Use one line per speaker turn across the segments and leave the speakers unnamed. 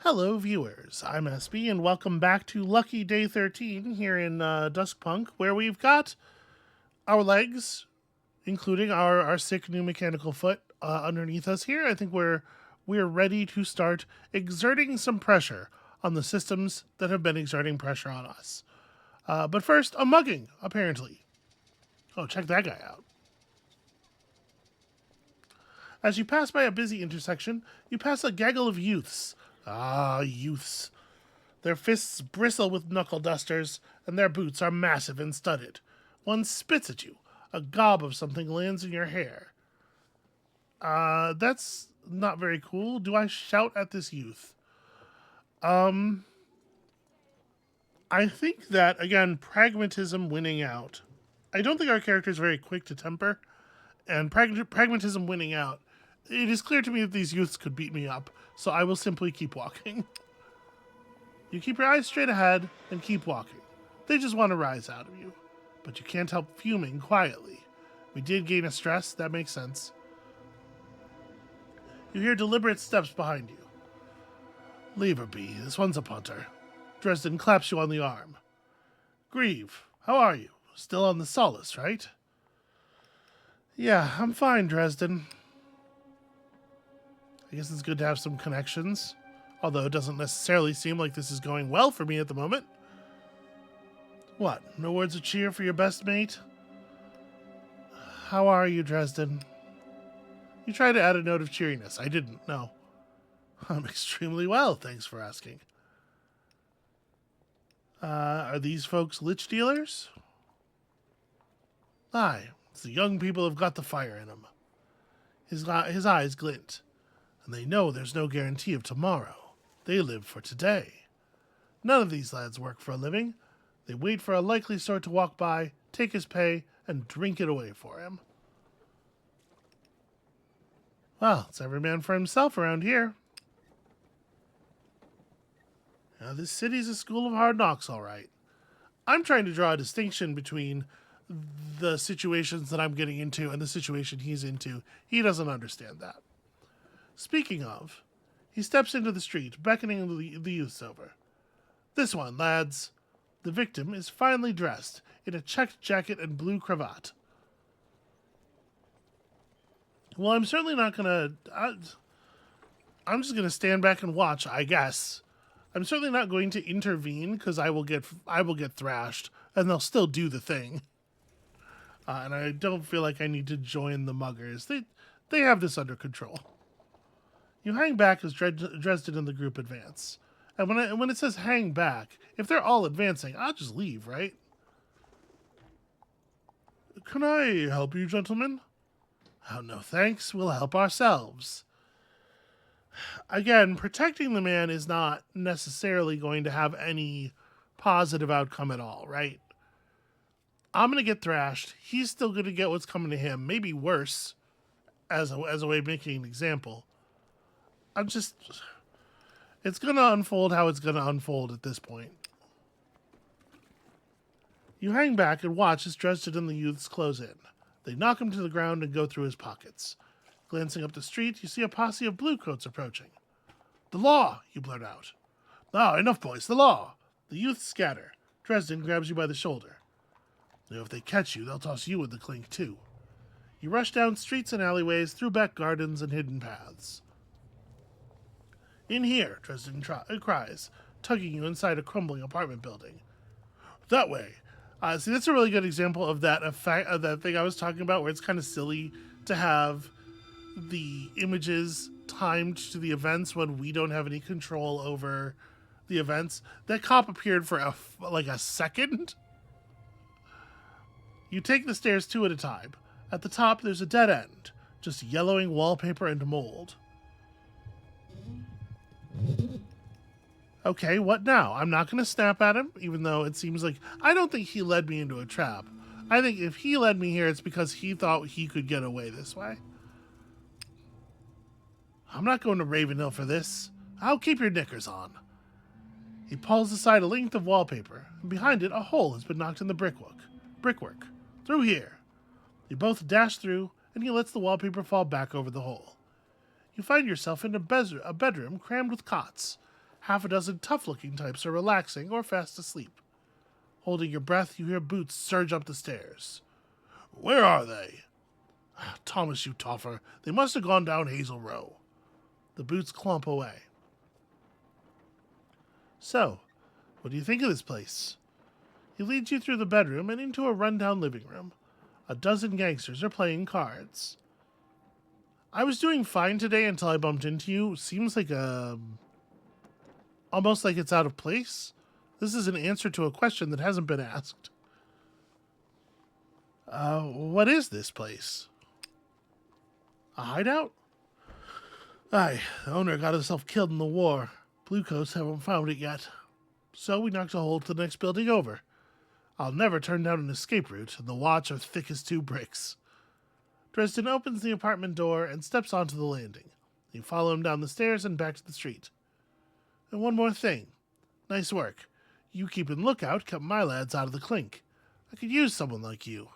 Hello, viewers. I'm SB, and welcome back to Lucky Day 13 here in Duskpunk, where we've got our legs, including our sick new mechanical foot, underneath us here. I think we're ready to start exerting some pressure on the systems that have been exerting pressure on us. But first, a mugging, apparently. Oh, check that guy out. As you pass by a busy intersection, you pass a gaggle of youths. Ah, youths. Their fists bristle with knuckle dusters, and their boots are massive and studded. One spits at you. A gob of something lands in your hair. That's not very cool. Do I shout at this youth? I think that, again, pragmatism winning out. I don't think our character is very quick to temper, and pragmatism winning out. It is clear to me that these youths could beat me up, so I will simply keep walking. You keep your eyes straight ahead and keep walking. They just want to rise out of you. But you can't help fuming quietly. We did gain a stress, that makes sense. You hear deliberate steps behind you. Leave her be, this one's a punter. Dresden claps you on the arm. Grieve, how are you? Still on the Solace, right? Yeah, I'm fine, Dresden. I guess it's good to have some connections. Although it doesn't necessarily seem like this is going well for me at the moment. What, no words of cheer for your best mate? How are you, Dresden? You tried to add a note of cheeriness. I didn't, no. I'm extremely well, thanks for asking. Are these folks lich dealers? Aye, it's the young people who've got the fire in them. His eyes glint, and they know there's no guarantee of tomorrow. They live for today. None of these lads work for a living. They wait for a likely sort to walk by, take his pay, and drink it away for him. Well, it's every man for himself around here. Now, this city's a school of hard knocks, all right. I'm trying to draw a distinction between the situations that I'm getting into and the situation he's into. He doesn't understand that. Speaking of, he steps into the street, beckoning the youths over. This one, lads. The victim is finely dressed in a checked jacket and blue cravat. Well, I'm certainly not gonna. I'm just gonna stand back and watch, I guess. I'm certainly not going to intervene because I will get thrashed, and they'll still do the thing. And I don't feel like I need to join the muggers. They have this under control. You hang back as Dresden and the group advance. And when it says hang back, if they're all advancing, I'll just leave, right? Can I help you, gentlemen? Oh, no thanks. We'll help ourselves. Again, protecting the man is not necessarily going to have any positive outcome at all, right? I'm going to get thrashed. He's still going to get what's coming to him, maybe worse, as a way of making an example. It's going to unfold how it's going to unfold at this point. You hang back and watch as Dresden and the youths close in. They knock him to the ground and go through his pockets. Glancing up the street, you see a posse of bluecoats approaching. The law, you blurt out. Ah, enough, boys, the law. The youths scatter. Dresden grabs you by the shoulder. Now, if they catch you, they'll toss you in the clink, too. You rush down streets and alleyways, through back gardens and hidden paths. In here, Dresden cries, tugging you inside a crumbling apartment building. That way. See, that's a really good example of that effect, of that thing I was talking about, where it's kind of silly to have the images timed to the events when we don't have any control over the events. That cop appeared for a second. You take the stairs two at a time. At the top, there's a dead end, just yellowing wallpaper and mold. Okay, what now? I'm not going to snap at him, even though it seems like... I don't think he led me into a trap. I think if he led me here, it's because he thought he could get away this way. I'm not going to Ravenhill for this. I'll keep your knickers on. He pulls aside a length of wallpaper, and behind it, a hole has been knocked in the brickwork. Through here. You both dash through, and he lets the wallpaper fall back over the hole. You find yourself in a bedroom crammed with cots. Half a dozen tough-looking types are relaxing or fast asleep. Holding your breath, you hear boots surge up the stairs. Where are they? Thomas, you toffer. They must have gone down Hazel Row. The boots clump away. So, what do you think of this place? He leads you through the bedroom and into a rundown living room. A dozen gangsters are playing cards. I was doing fine today until I bumped into you. Seems like almost like it's out of place. This is an answer to a question that hasn't been asked. What is this place? A hideout? Aye, the owner got himself killed in the war. Bluecoats haven't found it yet. So we knocked a hole to the next building over. I'll never turn down an escape route, and the watch are thick as 2 bricks. Dresden opens the apartment door and steps onto the landing. You follow him down the stairs and back to the street. And one more thing. Nice work. You keeping lookout kept my lads out of the clink. I could use someone like you.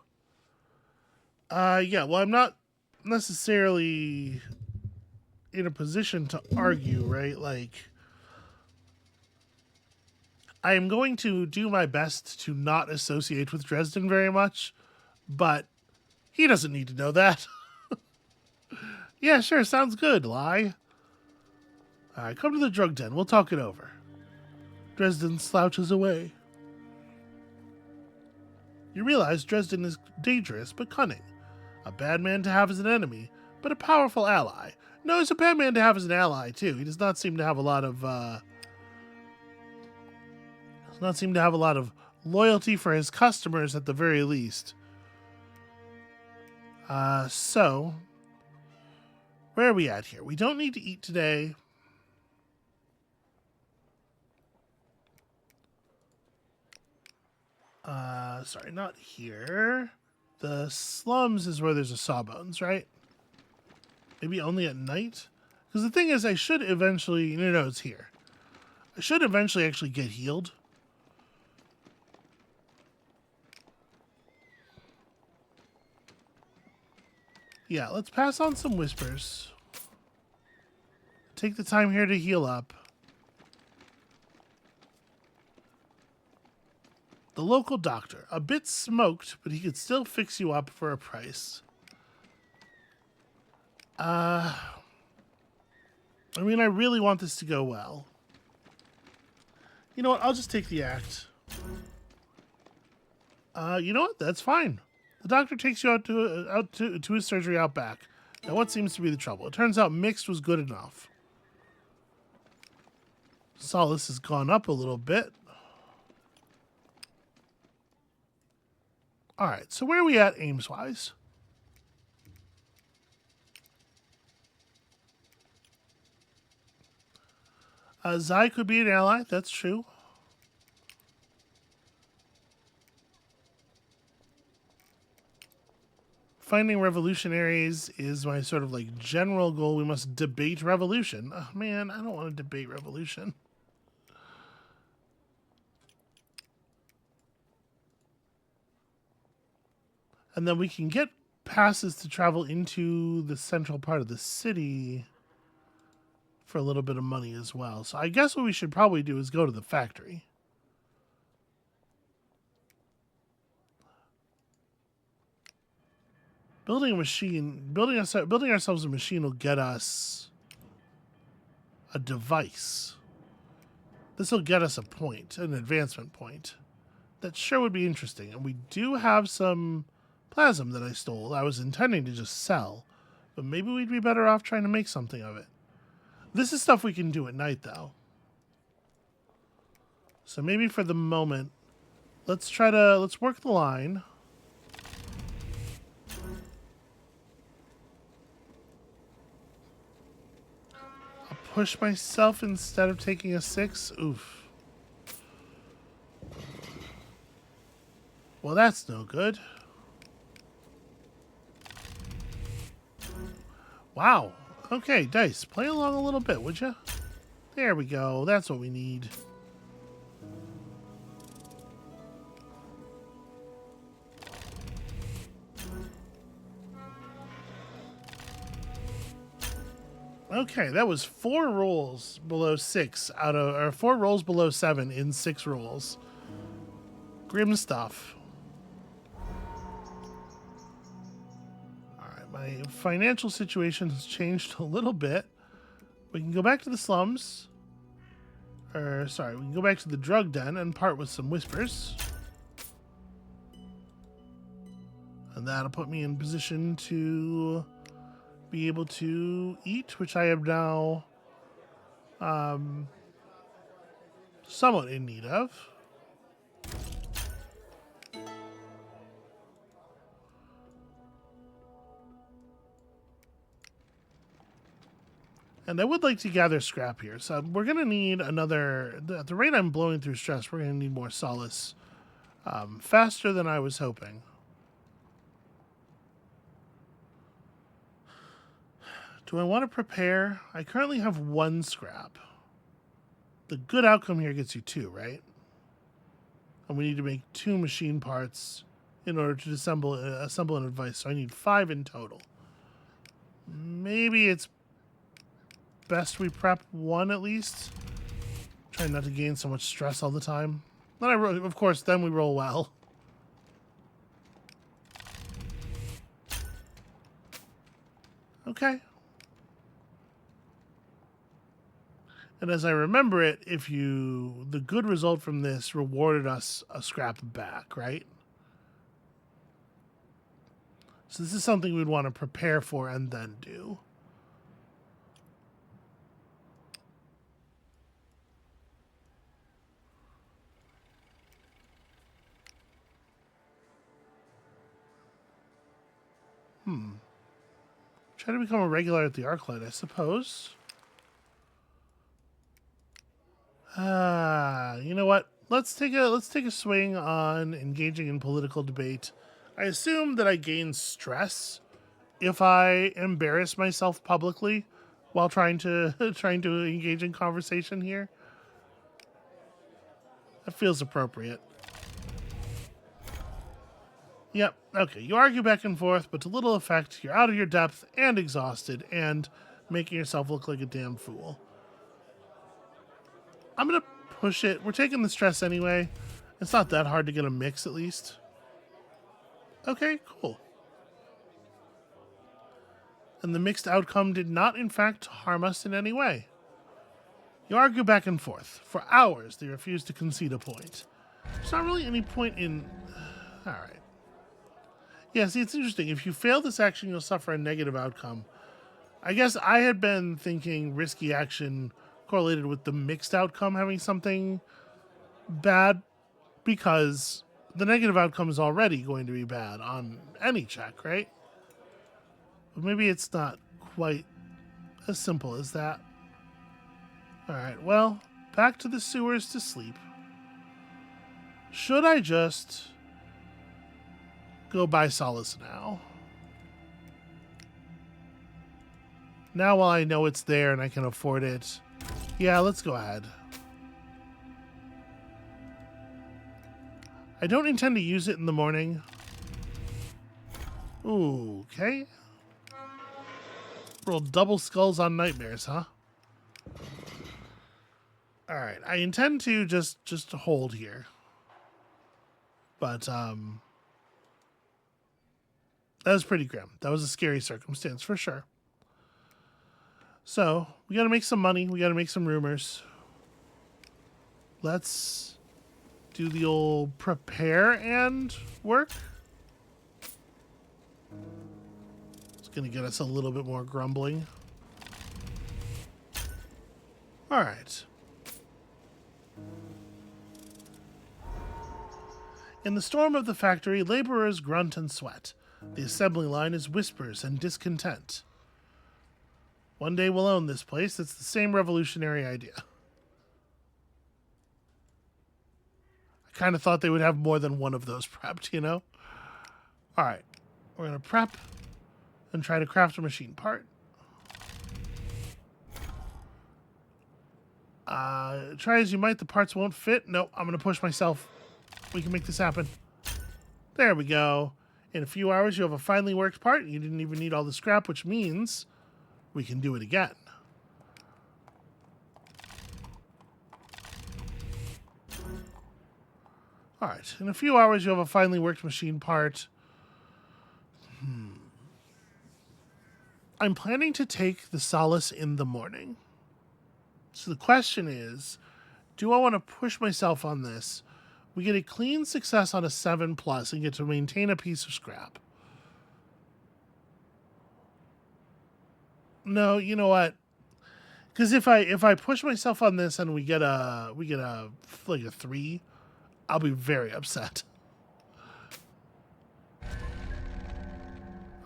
Yeah, well, I'm not necessarily in a position to argue, right? Like, I am going to do my best to not associate with Dresden very much, but he doesn't need to know that. Yeah, sure, sounds good, lie. Alright, come to the drug den. We'll talk it over. Dresden slouches away. You realize Dresden is dangerous but cunning. A bad man to have as an enemy, but a powerful ally. No, he's a bad man to have as an ally, too. He does not seem to have a lot of, loyalty for his customers at the very least. So, where are we at here? We don't need to eat today. Sorry, not here. The slums is where there's a Sawbones, right? Maybe only at night? Because the thing is, I should eventually... No, it's here. I should eventually actually get healed. Yeah, let's pass on some whispers. Take the time here to heal up. The local doctor. A bit smoked, but he could still fix you up for a price. I mean, I really want this to go well. You know what? I'll just take the act. You know what? That's fine. The doctor takes you out to his surgery out back. Now, what seems to be the trouble? It turns out mixed was good enough. Solace has gone up a little bit. All right, so where are we at aims-wise? Zai could be an ally, that's true. Finding revolutionaries is my sort of like general goal. We must debate revolution. Oh man, I don't want to debate revolution. And then we can get passes to travel into the central part of the city for a little bit of money as well. So I guess what we should probably do is go to the factory. Building ourselves a machine will get us a device. This will get us a point, an advancement point. That sure would be interesting. And we do have some plasm that I stole. I was intending to just sell, but maybe we'd be better off trying to make something of it. This is stuff we can do at night, though. So maybe for the moment, let's work the line. I'll push myself instead of taking a 6. Oof. Well, that's no good. Wow. Okay, dice. Play along a little bit, would you? There we go. That's what we need. Okay, that was 4 rolls below 6 out of, or 4 rolls below 7 in 6 rolls. Grim stuff. Alright, my financial situation has changed a little bit. We can go back to the slums. Or, sorry, we can go back to the drug den and part with some whispers. And that'll put me in position to be able to eat, which I am now somewhat in need of. And I would like to gather scrap here. So we're going to need another... At the rate I'm blowing through stress, we're going to need more solace. Faster than I was hoping. Do I want to prepare? I currently have 1 scrap. The good outcome here gets you 2, right? And we need to make 2 machine parts in order to assemble an advice. So I need 5 in total. Maybe it's best we prep 1 at least. Try not to gain so much stress all the time. Then of course, then we roll well. Okay. And as I remember it, the good result from this rewarded us a scrap back, right? So this is something we'd want to prepare for and then do. Try to become a regular at the ArcLight, I suppose. You know what? Let's take a swing on engaging in political debate. I assume that I gain stress if I embarrass myself publicly while trying to engage in conversation here. That feels appropriate. Yep, okay. You argue back and forth, but to little effect. You're out of your depth and exhausted and making yourself look like a damn fool. I'm going to push it. We're taking the stress anyway. It's not that hard to get a mix, at least. Okay, cool. And the mixed outcome did not, in fact, harm us in any way. You argue back and forth. For hours, they refuse to concede a point. There's not really any point in... All right. Yeah, see, it's interesting. If you fail this action, you'll suffer a negative outcome. I guess I had been thinking risky action correlated with the mixed outcome having something bad because the negative outcome is already going to be bad on any check, right? But maybe it's not quite as simple as that. All right, well, back to the sewers to sleep. Should I just go buy solace now? Now while I know it's there and I can afford it, yeah, let's go ahead. I don't intend to use it in the morning. Ooh, okay. Roll double skulls on nightmares, huh? Alright, I intend to just hold here. But, that was pretty grim. That was a scary circumstance, for sure. So, we gotta make some money. We gotta make some rumors. Let's do the old prepare and work. It's gonna get us a little bit more grumbling. Alright. In the storm of the factory, laborers grunt and sweat. The assembly line is whispers and discontent. One day we'll own this place. It's the same revolutionary idea. I kind of thought they would have more than one of those prepped, you know? All right. We're going to prep and try to craft a machine part. Try as you might, the parts won't fit. Nope, I'm going to push myself. We can make this happen. There we go. In a few hours, you have a finely worked part. You didn't even need all the scrap, which means we can do it again. All right. In a few hours, you'll have a finely worked machine part. I'm planning to take the Solace in the morning. So the question is, do I want to push myself on this? We get a clean success on a 7+ and get to maintain a piece of scrap. No, you know what? Because if I push myself on this and we get a like a 3, I'll be very upset. All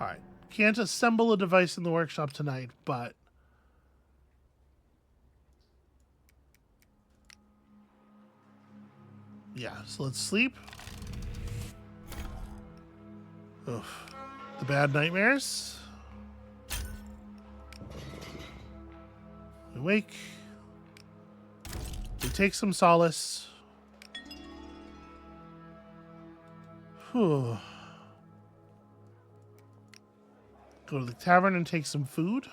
right. Can't assemble a device in the workshop tonight, but yeah, so let's sleep. Oof. The bad nightmares. We wake. We take some solace. Whew. Go to the tavern and take some food.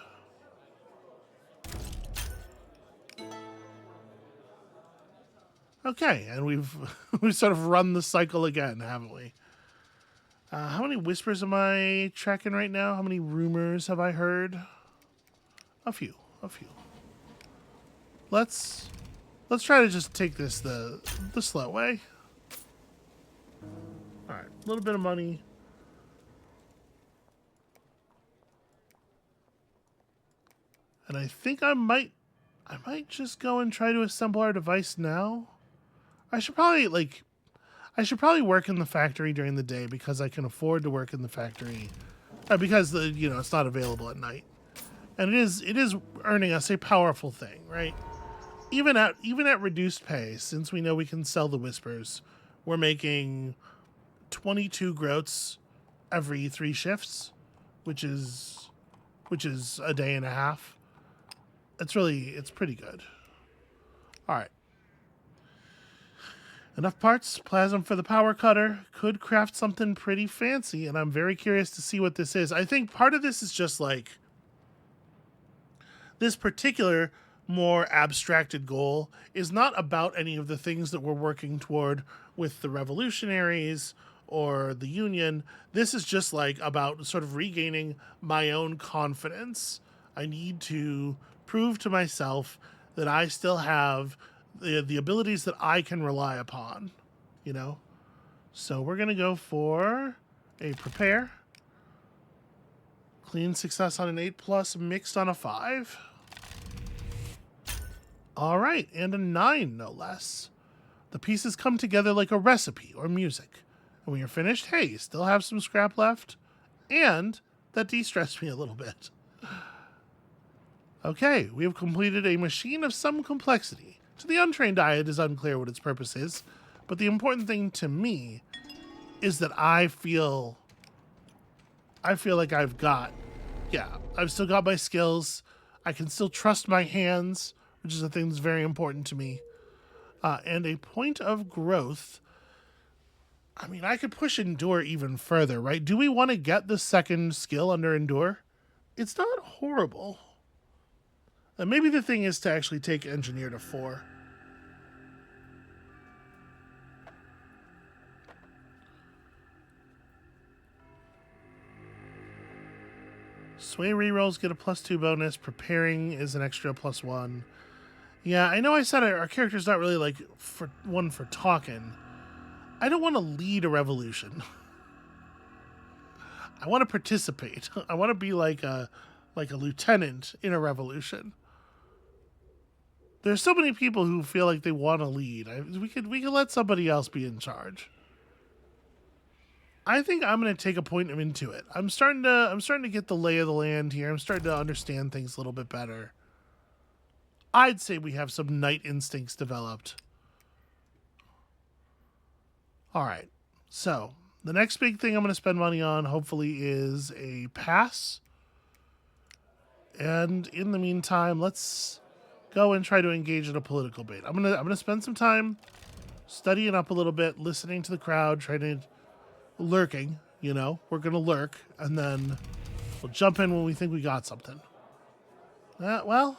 Okay, and we've sort of run the cycle again, haven't we? How many whispers am I tracking right now? How many rumors have I heard? A few. Let's try to just take this the slow way. All right, a little bit of money. And I think I might just go and try to assemble our device now. I should probably work in the factory during the day because I can afford to work in the factory because it's not available at night. And it is earning us a powerful thing, right? Even at reduced pay, since we know we can sell the whispers, we're making 22 groats every 3 shifts, which is a day and a half. It's pretty good. All right. Enough parts, plasm for the power cutter. Could craft something pretty fancy, and I'm very curious to see what this is. I think part of this is just like this particular more abstracted goal is not about any of the things that we're working toward with the revolutionaries or the union. This is just like about sort of regaining my own confidence. I need to prove to myself that I still have the abilities that I can rely upon, So we're going to go for a prepare. Clean success on an 8+, mixed on a 5. All right, and a 9, no less. The pieces come together like a recipe or music. And when you're finished, hey, you still have some scrap left. And that de-stressed me a little bit. Okay, we have completed a machine of some complexity. To the untrained eye, it is unclear what its purpose is, but the important thing to me is that I feel like I've still got my skills. I can still trust my hands, which is a thing that's very important to me. And a point of growth. I mean, I could push Endure even further, right? Do we want to get the second skill under Endure? It's not horrible. And maybe the thing is to actually take Engineer to 4. Sway rerolls get a +2 bonus. Preparing is an extra +1. Yeah, I know I said our character's not really like for talking. I don't want to lead a revolution. I want to participate. I want to be like a lieutenant in a revolution. There's so many people who feel like they want to lead. We could let somebody else be in charge. I think I'm going to take a point of Intuit. I'm starting to get the lay of the land here. I'm starting to understand things a little bit better. I'd say we have some knight instincts developed. All right. So the next big thing I'm going to spend money on, hopefully, is a pass. And in the meantime, let's go and try to engage in a political debate. I'm gonna spend some time studying up a little bit, listening to the crowd, lurking. We're gonna lurk, and then we'll jump in when we think we got something. Well,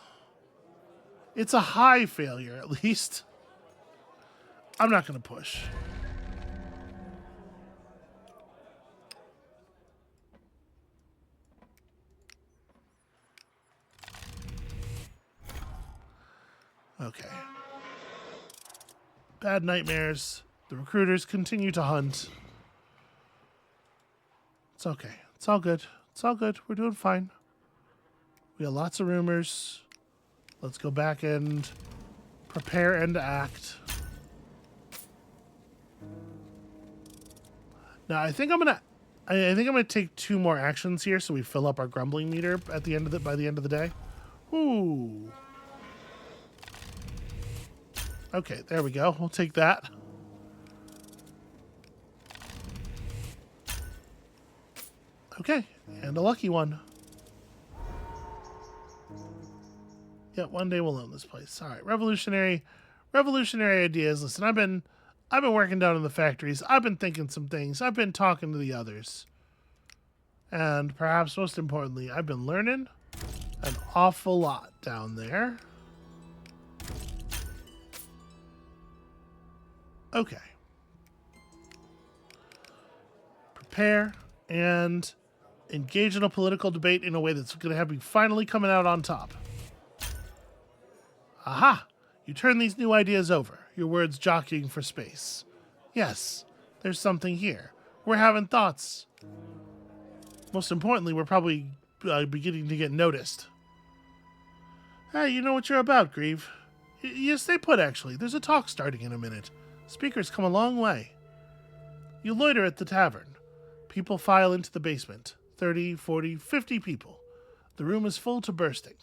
it's a high failure at least. I'm not gonna push. Okay. Bad nightmares. The recruiters continue to hunt. It's okay. It's all good. It's all good. We're doing fine. We got lots of rumors. Let's go back and prepare and act. Now, I think I'm gonna take 2 more actions here, so we fill up our grumbling meter at the end of by the end of the day. Ooh. Okay, there we go. We'll take that. Okay, and a lucky one. Yeah, one day we'll own this place. All right, revolutionary ideas. Listen, I've been working down in the factories. I've been thinking some things. I've been talking to the others. And perhaps most importantly, I've been learning an awful lot down there. Okay. Prepare and engage in a political debate in a way that's going to have me finally coming out on top. Aha! You turn these new ideas over, your words jockeying for space. Yes, there's something here. We're having thoughts. Most importantly, we're probably beginning to get noticed. Hey, you know what you're about, Grieve. You stay put, actually. There's a talk starting in a minute. Speakers come a long way. You loiter at the tavern. People file into the basement. 30, 40, 50 people. The room is full to bursting.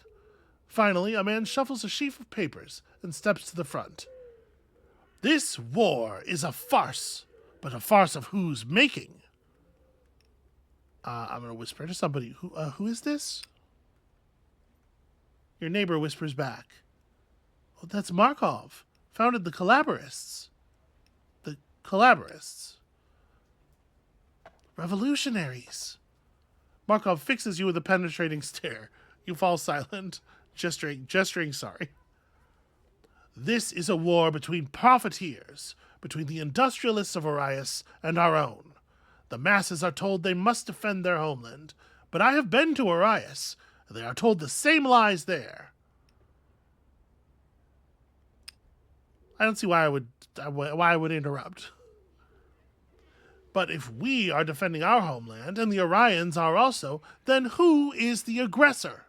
Finally, a man shuffles a sheaf of papers and steps to the front. This war is a farce, but a farce of whose making? I'm going to whisper to somebody. Who is this? Your neighbor whispers back. Oh, that's Markov. Founded the Collaborists. The Collaborists. Revolutionaries. Markov fixes you with a penetrating stare. You fall silent, gesturing sorry. This is a war between profiteers, between the industrialists of Arias and our own. The masses are told they must defend their homeland, but I have been to Arias, and they are told the same lies there. I don't see why I would interrupt. But if we are defending our homeland, and the Orions are also, then who is the aggressor?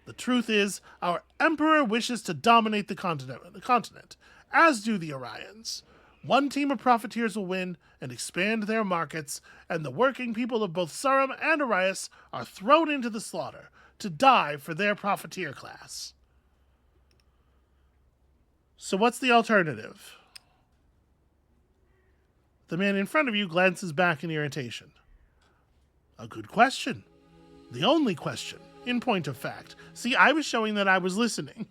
The truth is, our emperor wishes to dominate the continent, as do the Orions. One team of profiteers will win and expand their markets, and the working people of both Sarum and Arias are thrown into the slaughter to die for their profiteer class. So what's the alternative? The man in front of you glances back in irritation. A good question. The only question, in point of fact. See, I was showing that I was listening.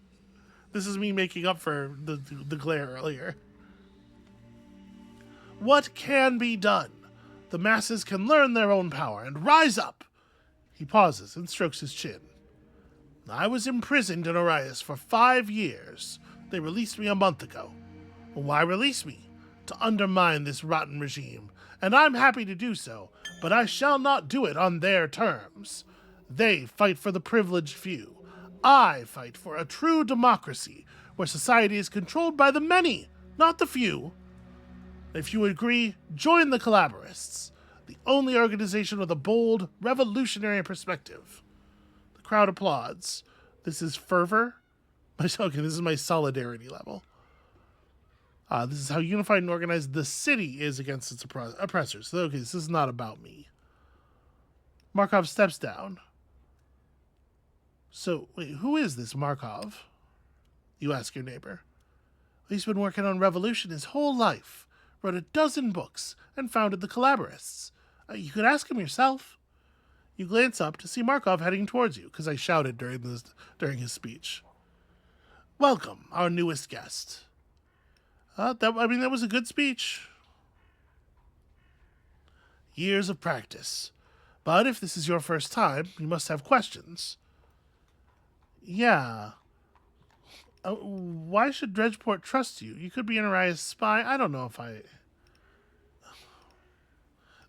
This is me making up for the glare earlier. What can be done? The masses can learn their own power and rise up. He pauses and strokes his chin. I was imprisoned in Arias for 5 years. They released me a month ago. Well, why release me? To undermine this rotten regime, and I'm happy to do so, but I shall not do it on their terms. They fight for the privileged few. I fight for a true democracy, where society is controlled by the many, not the few. If you agree, join the Collaborists, the only organization with a bold, revolutionary perspective. The crowd applauds. This is fervor. Okay, this is my solidarity level. This is how unified and organized the city is against its oppressors. So, okay, this is not about me. Markov steps down. So, wait, who is this Markov? You ask your neighbor. He's been working on revolution his whole life, wrote a dozen books, and founded the Collaborists. You could ask him yourself. You glance up to see Markov heading towards you, because I shouted during his speech. Welcome, our newest guest. That was a good speech. Years of practice. But if this is your first time, you must have questions. Yeah. Why should Dredgeport trust you? You could be an Arias spy. I don't know if I...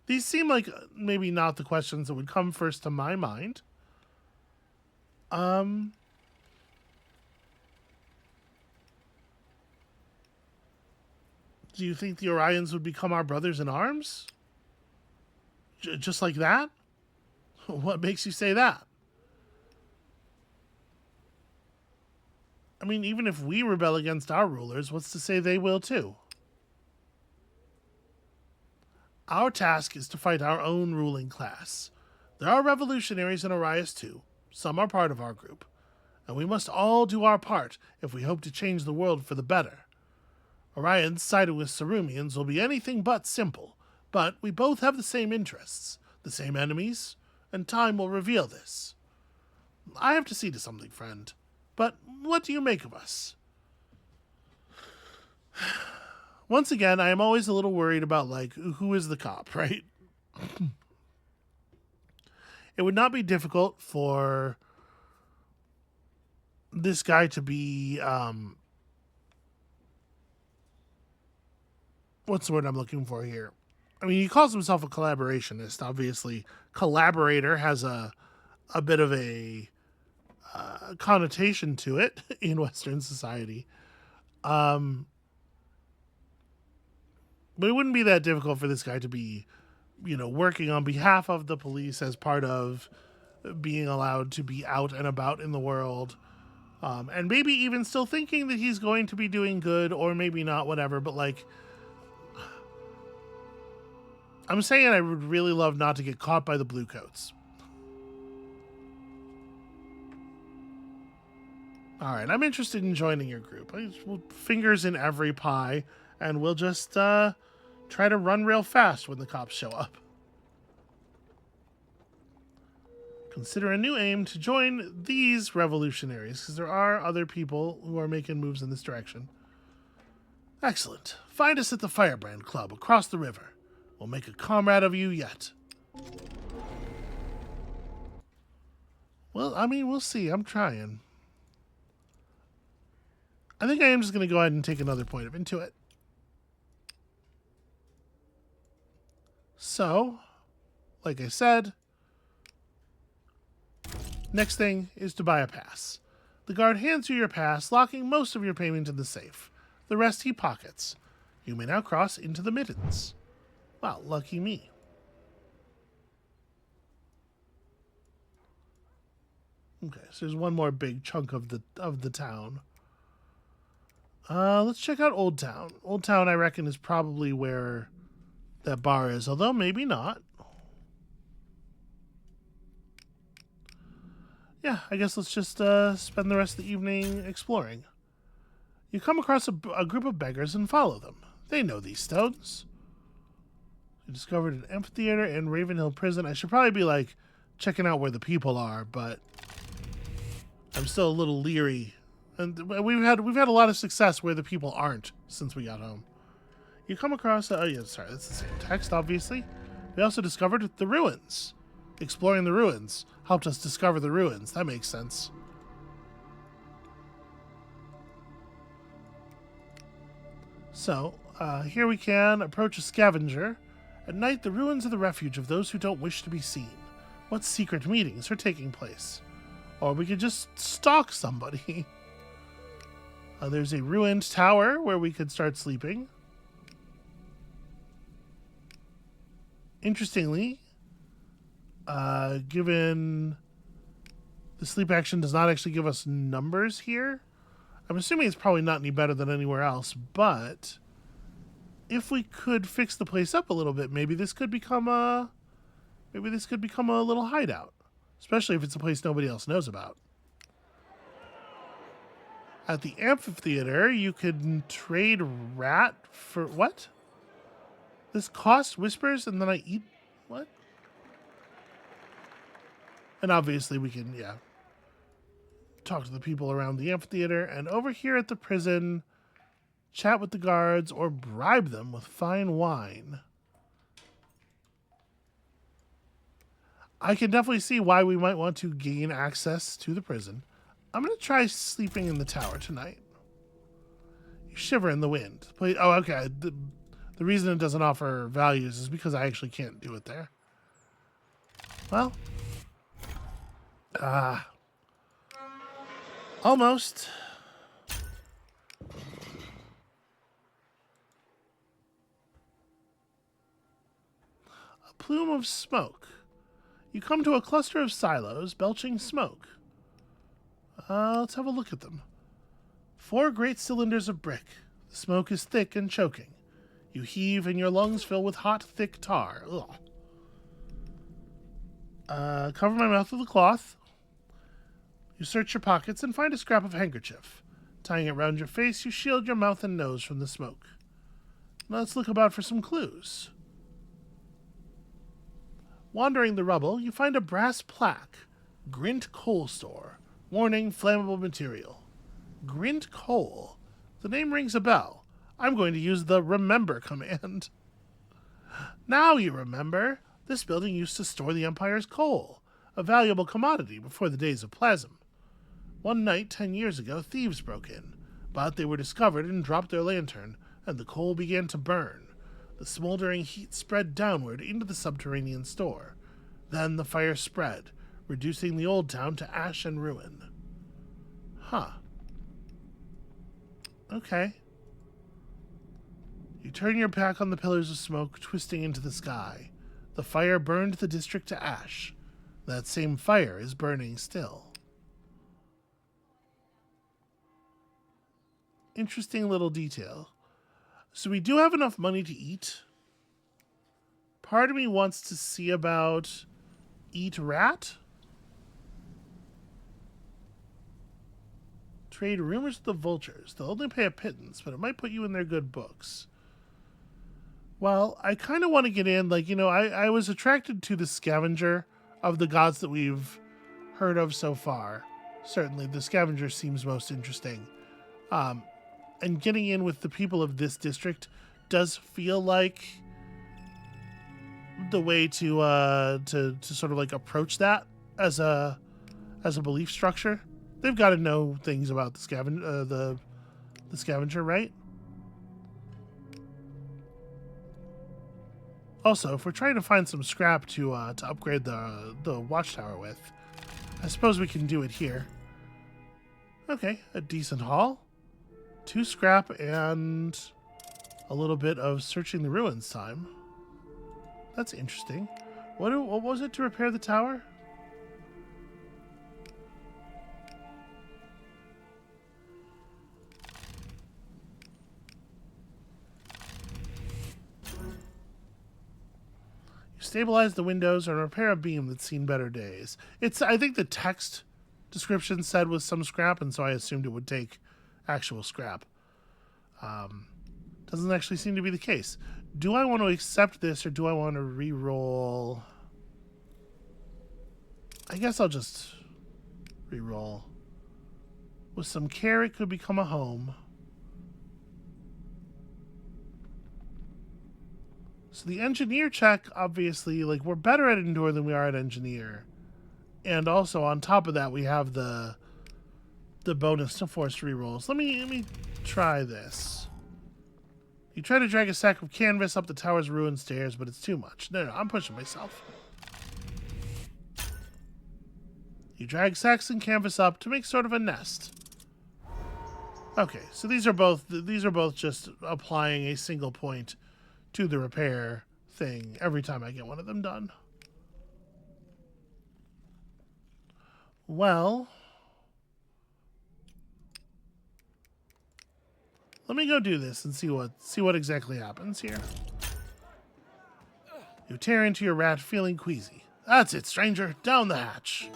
These seem like maybe not the questions that would come first to my mind. Do you think the Orions would become our brothers in arms? Just like that? What makes you say that? I mean, even if we rebel against our rulers, what's to say they will too? Our task is to fight our own ruling class. There are revolutionaries in Arias too. Some are part of our group. And we must all do our part if we hope to change the world for the better. Orions siding with Cerumians will be anything but simple, but we both have the same interests, the same enemies, and time will reveal this. I have to see to something, friend. But what do you make of us? Once again, I am always a little worried about, like, who is the cop, right? It would not be difficult for this guy to be, what's the word I'm looking for here? I mean, he calls himself a collaborationist. Obviously, collaborator has a bit of a connotation to it in Western society. But it wouldn't be that difficult for this guy to be, working on behalf of the police as part of being allowed to be out and about in the world. And maybe even still thinking that he's going to be doing good, or maybe not, whatever. But, like, I'm saying I would really love not to get caught by the Bluecoats. Alright, I'm interested in joining your group. Fingers in every pie, and we'll just try to run real fast when the cops show up. Consider a new aim to join these revolutionaries, because there are other people who are making moves in this direction. Excellent. Find us at the Firebrand Club across the river. We'll make a comrade of you yet. Well, I mean, we'll see. I'm trying. I think I am just going to go ahead and take another point of Intuit. So, like I said, next thing is to buy a pass. The guard hands you your pass, locking most of your payment in the safe. The rest he pockets. You may now cross into the Middens. Wow, lucky me. Okay, so there's one more big chunk of the town. Let's check out Old Town. Old Town, I reckon, is probably where that bar is, although maybe not. Yeah, I guess let's just spend the rest of the evening exploring. You come across a group of beggars and follow them. They know these stones. You discovered an amphitheater and Ravenhill Prison. I should probably be, like, checking out where the people are, but I'm still a little leery. And we've had a lot of success where the people aren't since we got home. You come across... oh, yeah, sorry, that's the same text, obviously. We also discovered the ruins. Exploring the ruins helped us discover the ruins. That makes sense. So, here we can approach a scavenger. At night, the ruins are the refuge of those who don't wish to be seen. What secret meetings are taking place? Or we could just stalk somebody. There's a ruined tower where we could start sleeping. Interestingly, given the sleep action does not actually give us numbers here, I'm assuming it's probably not any better than anywhere else, but if we could fix the place up a little bit, maybe this could become a little hideout, especially if it's a place nobody else knows about. At the amphitheater, you could trade rat for what? This costs whispers and then I eat what? And obviously we can, talk to the people around the amphitheater, and over here at the prison, chat with the guards or bribe them with fine wine. I can definitely see why we might want to gain access to the prison. I'm going to try sleeping in the tower tonight. You shiver in the wind. Oh, okay. The reason it doesn't offer values is because I actually can't do it there. Well. Almost. plume of smoke. You come to a cluster of silos belching smoke. Let's have a look at them. 4 great cylinders of brick. The smoke is thick and choking. You heave and your lungs fill with hot, thick tar. Ugh. Cover my mouth with a cloth. You search your pockets and find a scrap of handkerchief. Tying it round your face, you shield your mouth and nose from the smoke. Now let's look about for some clues. Wandering the rubble, you find a brass plaque. Grint Coal Store. Warning, flammable material. Grint Coal. The name rings a bell. I'm going to use the remember command. Now you remember. This building used to store the Empire's coal, a valuable commodity before the days of plasm. One night, 10 years ago, thieves broke in, but they were discovered and dropped their lantern, and the coal began to burn. The smoldering heat spread downward into the subterranean store. Then the fire spread, reducing the old town to ash and ruin. Huh. Okay. You turn your back on the pillars of smoke twisting into the sky. The fire burned the district to ash. That same fire is burning still. Interesting little detail. So we do have enough money to eat. Part of me wants to see about eat rat. Trade rumors with the vultures. They'll only pay a pittance, but it might put you in their good books. Well, I kind of want to get in, like, you know, I was attracted to the scavenger of the gods that we've heard of so far. Certainly, the scavenger seems most interesting. And getting in with the people of this district does feel like the way to sort of like approach that as a belief structure. They've got to know things about the scavenger, right? Also, if we're trying to find some scrap to upgrade the watchtower with, I suppose we can do it here. Okay, a decent haul. 2 scrap and a little bit of searching the ruins time. That's interesting. What was it to repair the tower? Stabilize the windows and repair a beam that's seen better days. I think the text description said was some scrap, and so I assumed it would take actual scrap. Doesn't actually seem to be the case. Do I want to accept this, or do I want to re-roll? I guess I'll just re-roll. With some care, it could become a home. So the engineer check, obviously, like, we're better at endure than we are at engineer. And also, on top of that, we have the bonus to forced rerolls. Let me try this. You try to drag a sack of canvas up the tower's ruined stairs, but it's too much. No, I'm pushing myself. You drag sacks and canvas up to make sort of a nest. Okay, so these are both just applying a single point to the repair thing every time I get one of them done. Well, let me go do this and see what exactly happens here. You tear into your rat, feeling queasy. That's it, stranger. Down the hatch.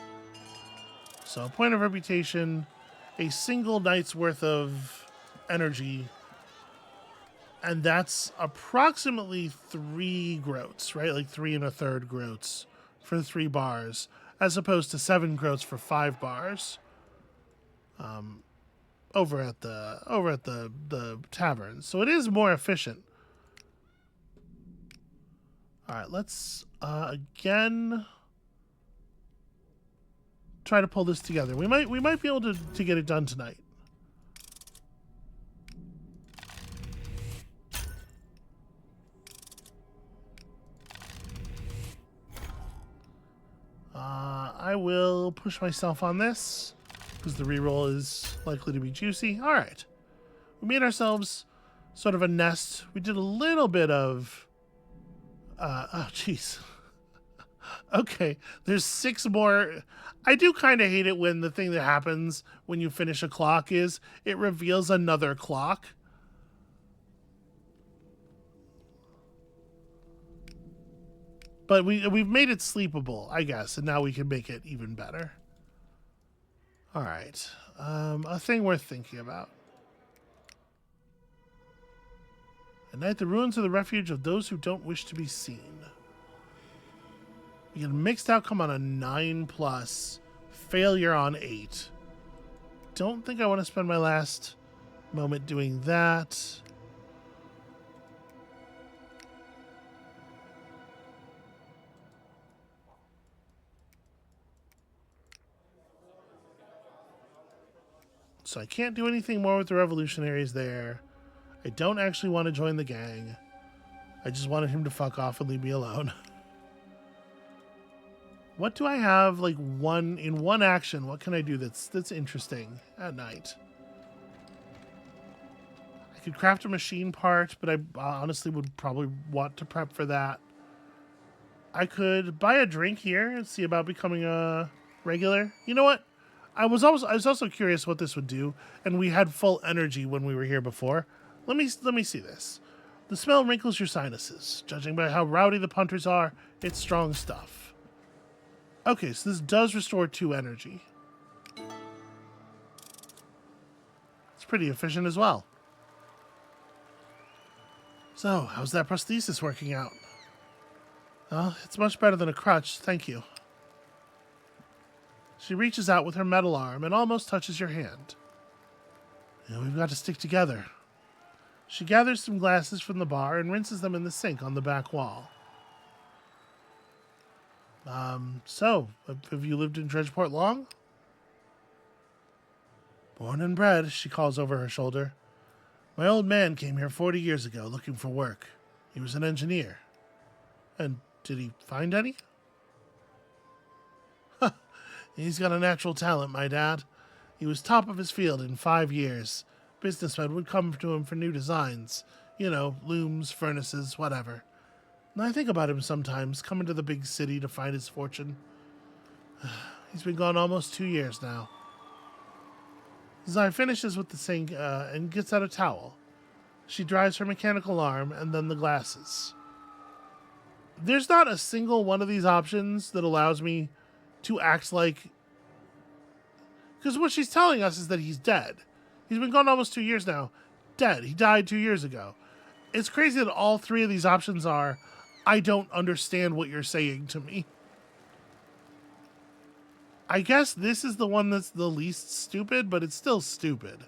So, a point of reputation, a single night's worth of energy, and that's approximately 3 groats, right? Like 3 1/3 groats for 3 bars, as opposed to 7 groats for 5 bars. Over at the tavern. So it is more efficient. All right, let's again try to pull this together. We might be able to get it done tonight. I will push myself on this because the reroll is likely to be juicy. All right. We made ourselves sort of a nest. We did a little bit of... oh, jeez. Okay, there's 6 more. I do kind of hate it when the thing that happens when you finish a clock is it reveals another clock. But we've made it sleepable, I guess, and now we can make it even better. All right, a thing worth thinking about. At night, the ruins are the refuge of those who don't wish to be seen. We get a mixed outcome on a 9+, failure on 8. Don't think I want to spend my last moment doing that. So I can't do anything more with the revolutionaries there. I don't actually want to join the gang. I just wanted him to fuck off and leave me alone. What do I have, like, in one action? What can I do that's interesting at night? I could craft a machine part, but I honestly would probably want to prep for that. I could buy a drink here and see about becoming a regular. You know what? I was also curious what this would do, and we had full energy when we were here before. Let me see this. The smell wrinkles your sinuses. Judging by how rowdy the punters are, it's strong stuff. Okay, so this does restore 2 energy. It's pretty efficient as well. So, how's that prosthesis working out? Well, it's much better than a crutch, thank you. She reaches out with her metal arm and almost touches your hand. Yeah, we've got to stick together. She gathers some glasses from the bar and rinses them in the sink on the back wall. So, have you lived in Dredgeport long? Born and bred, she calls over her shoulder. My old man came here 40 years ago looking for work. He was an engineer. And did he find any? He's got a natural talent, my dad. He was top of his field in 5 years. Businessmen would come to him for new designs. You know, looms, furnaces, whatever. And I think about him sometimes, coming to the big city to find his fortune. He's been gone almost 2 years now. Zai finishes with the sink and gets out a towel. She dries her mechanical arm and then the glasses. There's not a single one of these options that allows me to act like... Because what she's telling us is that he's dead. He's been gone almost 2 years now. Dead. He died 2 years ago. It's crazy that all 3 of these options are, I don't understand what you're saying to me. I guess this is the one that's the least stupid, but it's still stupid.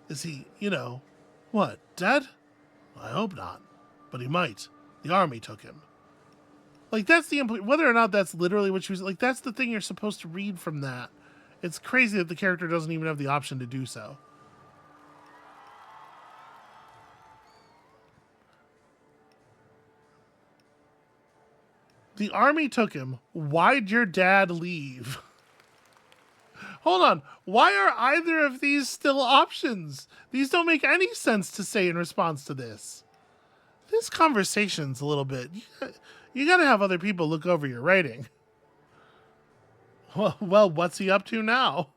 Is he, what, dead? I hope not. But he might. The army took him. Like, that's the whether or not that's literally what she was... Like, that's the thing you're supposed to read from that. It's crazy that the character doesn't even have the option to do so. The army took him. Why'd your dad leave? Hold on. Why are either of these still options? These don't make any sense to say in response to this. This conversation's a little bit... You gotta have other people look over your writing. Well, what's he up to now?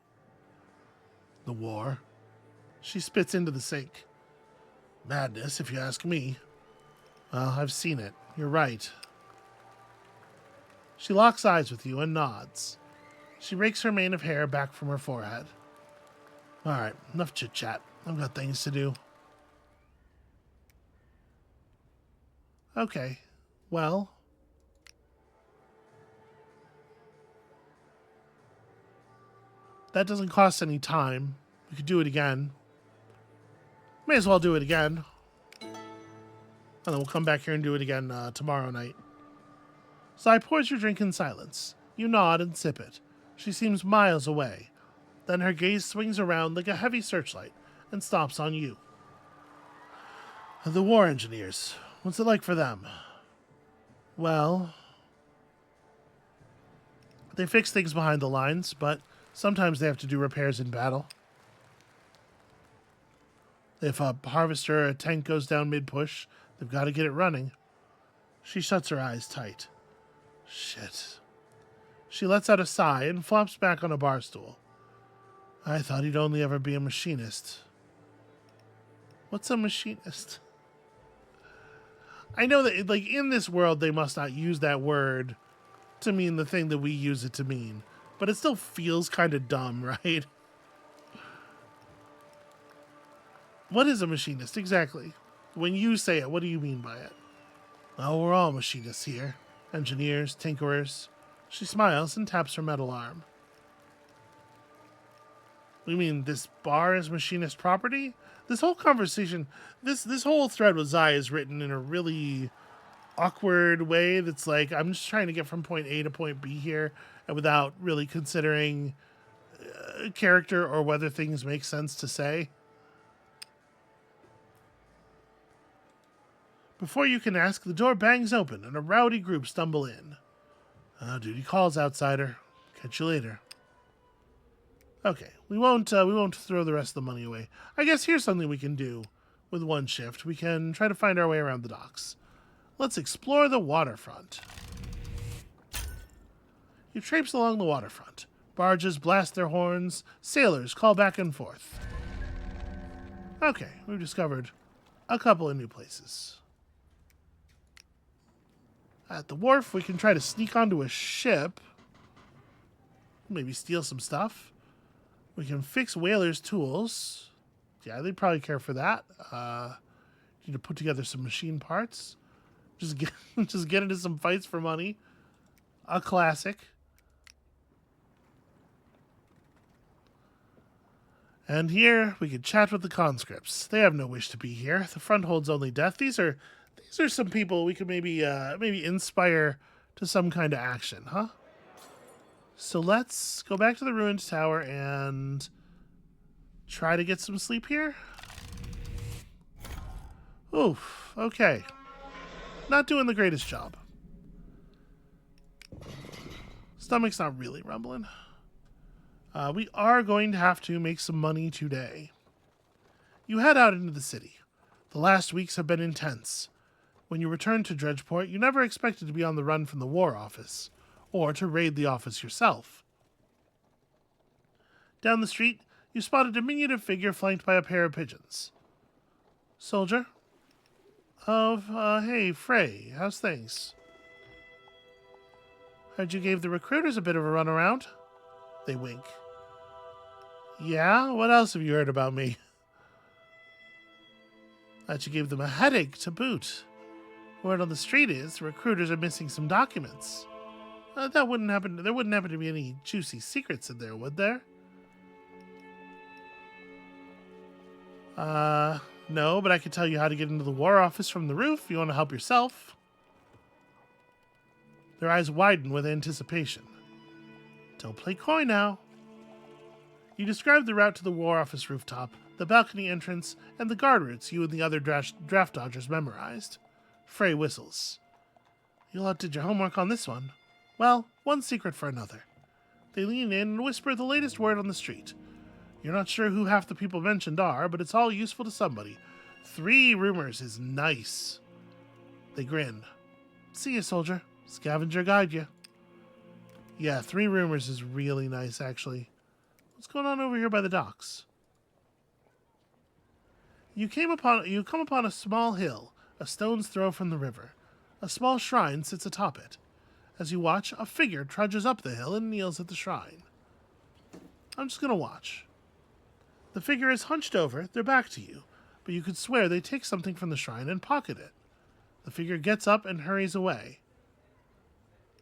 The war. She spits into the sink. Madness, if you ask me. Well, I've seen it. You're right. She locks eyes with you and nods. She rakes her mane of hair back from her forehead. All right, enough chit-chat. I've got things to do. Okay, well... That doesn't cost any time. We could do it again. May as well do it again. And then we'll come back here and do it again tomorrow night. Sai pours your drink in silence. You nod and sip it. She seems miles away. Then her gaze swings around like a heavy searchlight and stops on you. The war engineers. What's it like for them? Well... They fix things behind the lines, but... Sometimes they have to do repairs in battle. If a harvester or a tank goes down mid-push, they've got to get it running. She shuts her eyes tight. Shit. She lets out a sigh and flops back on a bar stool. I thought he'd only ever be a machinist. What's a machinist? I know that, like, in this world, they must not use that word to mean the thing that we use it to mean. But it still feels kind of dumb, right? What is a machinist, exactly? When you say it, what do you mean by it? Oh, we're all machinists here. Engineers, tinkerers. She smiles and taps her metal arm. You mean this bar is machinist property? This whole conversation, this whole thread with Zai is written in a really awkward way that's like, I'm just trying to get from point A to point B here, and without really considering character or whether things make sense to say. Before you can ask, the door bangs open and a rowdy group stumble in. Duty calls, outsider. Catch you later. Okay, we won't throw the rest of the money away. I guess here's something we can do with one shift. We can try to find our way around the docks. Let's explore the waterfront. You traipse along the waterfront. Barges blast their horns. Sailors call back and forth. Okay, we've discovered a couple of new places. At the wharf, we can try to sneak onto a ship. Maybe steal some stuff. We can fix whalers' tools. Yeah, they'd probably care for that. Need to put together some machine parts. Just get into some fights for money. A classic. And here we can chat with the conscripts. They have no wish to be here. The front holds only death. These are some people we could maybe inspire to some kind of action, huh? So let's go back to the ruined tower and try to get some sleep here. Oof, okay. Not doing the greatest job. Stomach's not really rumbling. We are going to have to make some money today. You head out into the city. The last weeks have been intense. When you returned to Dredgeport, you never expected to be on the run from the War Office, or to raid the office yourself. Down the street, you spot a diminutive figure flanked by a pair of pigeons. Soldier? Hey, Frey, how's things? Heard you gave the recruiters a bit of a runaround. They wink. Yeah? What else have you heard about me? That you gave them a headache to boot. Word on the street is the recruiters are missing some documents. That wouldn't happen. There wouldn't happen to be any juicy secrets in there, would there? No, but I could tell you how to get into the War Office from the roof if you want to help yourself. Their eyes widen with anticipation. Don't play coy now. You describe the route to the War Office rooftop, the balcony entrance, and the guard routes you and the other draft dodgers memorized. Frey whistles. You outdid your homework on this one. Well, one secret for another. They lean in and whisper the latest word on the street. You're not sure who half the people mentioned are, but it's all useful to somebody. 3 rumors is nice. They grin. See ya, soldier. Scavenger guide you. Yeah, 3 rumors is really nice, actually. What's going on over here by the docks? You come upon a small hill, a stone's throw from the river. A small shrine sits atop it. As you watch, a figure trudges up the hill and kneels at the shrine. I'm just going to watch. The figure is hunched over, their back to you, but you could swear they take something from the shrine and pocket it. The figure gets up and hurries away.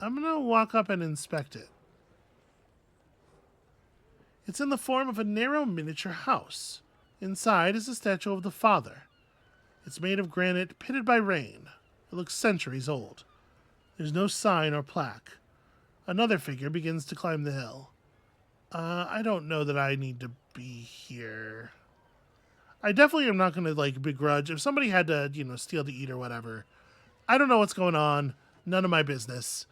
I'm going to walk up and inspect it. It's in the form of a narrow miniature house. Inside is a statue of the father. It's made of granite pitted by rain. It looks centuries old. There's no sign or plaque. Another figure begins to climb the hill. I don't know that I need to be here. I definitely am not going to, begrudge. If somebody had to, steal to eat or whatever, I don't know what's going on. None of my business.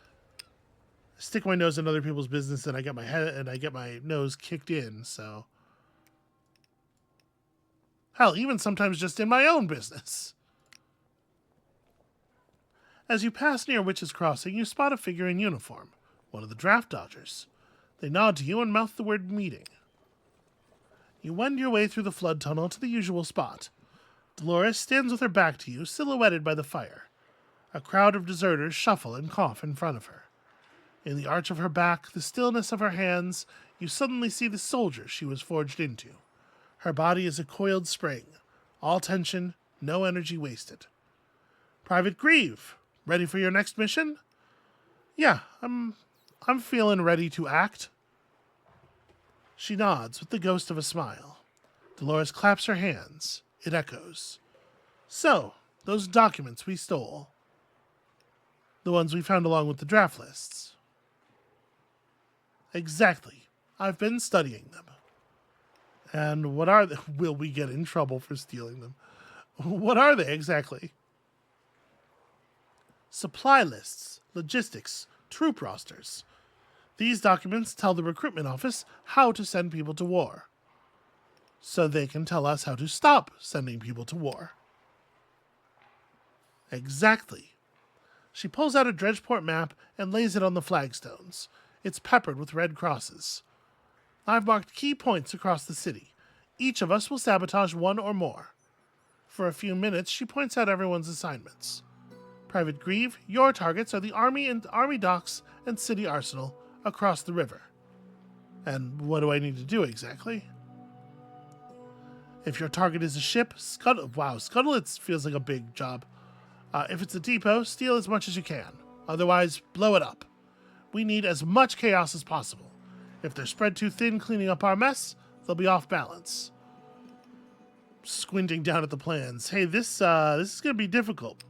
Stick my nose in other people's business and I get my nose kicked in, so. Hell, even sometimes just in my own business. As you pass near Witch's Crossing, you spot a figure in uniform, one of the draft dodgers. They nod to you and mouth the word meeting. You wend your way through the flood tunnel to the usual spot. Dolores stands with her back to you, silhouetted by the fire. A crowd of deserters shuffle and cough in front of her. In the arch of her back, the stillness of her hands, you suddenly see the soldier she was forged into. Her body is a coiled spring. All tension, no energy wasted. Private Grieve, ready for your next mission? Yeah, I'm feeling ready to act. She nods with the ghost of a smile. Dolores claps her hands. It echoes. So, those documents we stole. The ones we found along with the draft lists. Exactly. I've been studying them. And what are they? Will we get in trouble for stealing them? What are they exactly? Supply lists, logistics, troop rosters. These documents tell the recruitment office how to send people to war. So they can tell us how to stop sending people to war. Exactly. She pulls out a Dredgeport map and lays it on the flagstones. It's peppered with red crosses. I've marked key points across the city. Each of us will sabotage one or more. For a few minutes, she points out everyone's assignments. Private Grieve, your targets are the Army and Army docks and City Arsenal across the river. And what do I need to do exactly? If your target is a ship, scuttle it feels like a big job. If it's a depot, steal as much as you can. Otherwise, blow it up. We need as much chaos as possible. If they're spread too thin cleaning up our mess, they'll be off balance. Squinting down at the plans. Hey, this is going to be difficult.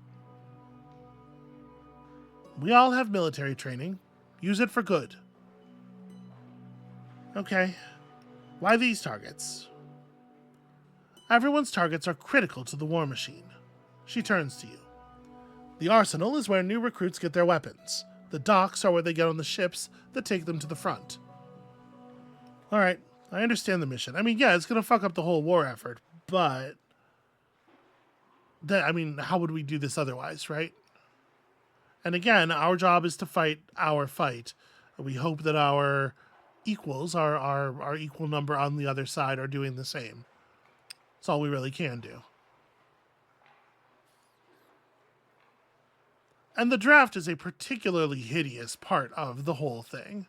We all have military training. Use it for good. Okay. Why these targets? Everyone's targets are critical to the war machine. She turns to you. The arsenal is where new recruits get their weapons. The docks are where they get on the ships that take them to the front. Alright, I understand the mission. I mean, yeah, it's going to fuck up the whole war effort, but... how would we do this otherwise, right? And again, our job is to fight our fight. We hope that our equals, our equal number on the other side, are doing the same. That's all we really can do. And the draft is a particularly hideous part of the whole thing.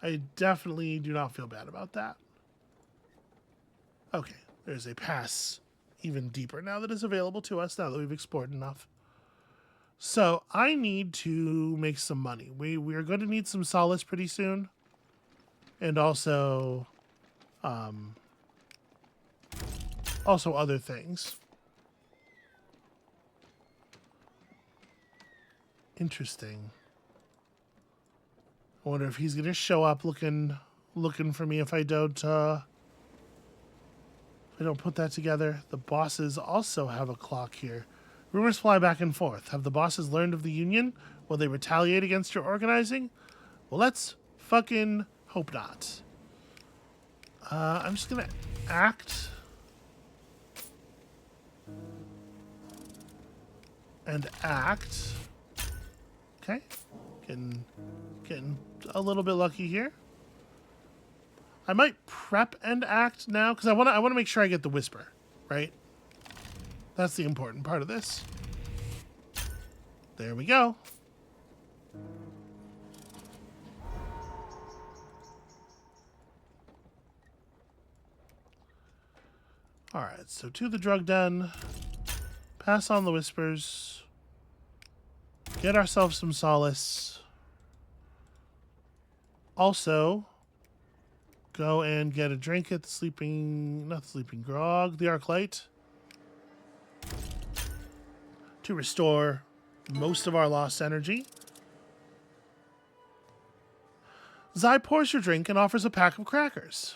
I definitely do not feel bad about that. Okay, there's a pass even deeper now that is available to us, now that we've explored enough. So, I need to make some money. We are going to need some solace pretty soon. And also other things. Interesting. I wonder if he's going to show up looking for me if I don't put that together. The bosses also have a clock here. Rumors fly back and forth. Have the bosses learned of the Union? Will they retaliate against your organizing? Well, let's fucking hope not. I'm just going to act. And act. Okay. Getting a little bit lucky here. I might prep and act now, because I want to make sure I get the whisper, right? That's the important part of this. There we go. Alright, so to the drug den. Pass on the whispers. Get ourselves some solace. Also, go and get a drink at the not the sleeping grog, the arc light. To restore most of our lost energy. Zai pours your drink and offers a pack of crackers.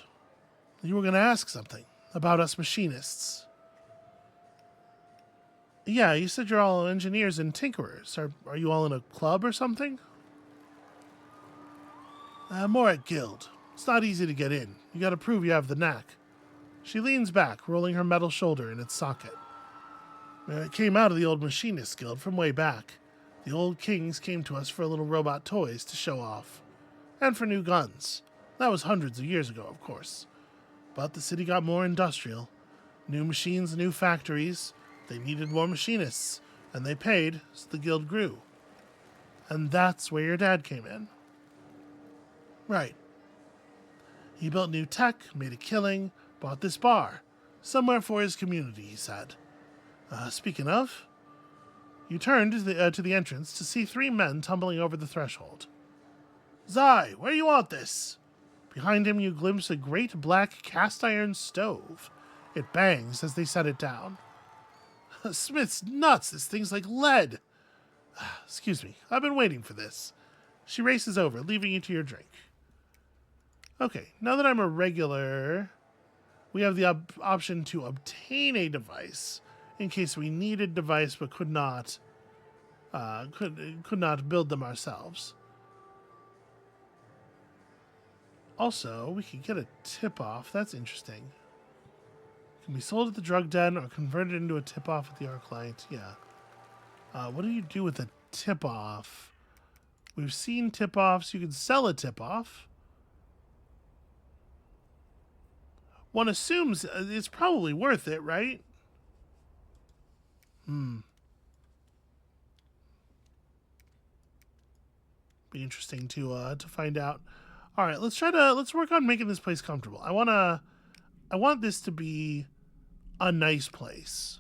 You were going to ask something about us machinists. Yeah, you said you're all engineers and tinkerers. Are you all in a club or something? More at guild. It's not easy to get in. You gotta prove you have the knack. She leans back, rolling her metal shoulder in its socket. It came out of the old Machinist Guild from way back. The old kings came to us for little robot toys to show off. And for new guns. That was hundreds of years ago, of course. But the city got more industrial. New machines, new factories. They needed more machinists. And they paid, so the guild grew. And that's where your dad came in. Right. He built new tech, made a killing, bought this bar. Somewhere for his community, he said. Speaking of, you turned to the entrance to see 3 men tumbling over the threshold. Zai, where you want this? Behind him you glimpse a great black cast-iron stove. It bangs as they set it down. Smith's nuts, this thing's like lead. Excuse me, I've been waiting for this. She races over, leaving you to your drink. Okay, now that I'm a regular, we have the option to obtain a device in case we needed a device but could not build them ourselves. Also, we could get a tip-off. That's interesting. Can be sold at the drug den or converted into a tip-off at the Arclight. Yeah. What do you do with a tip-off? We've seen tip-offs. You can sell a tip-off. One assumes it's probably worth it, right? Be interesting to find out. All right, let's work on making this place comfortable. I want this to be a nice place.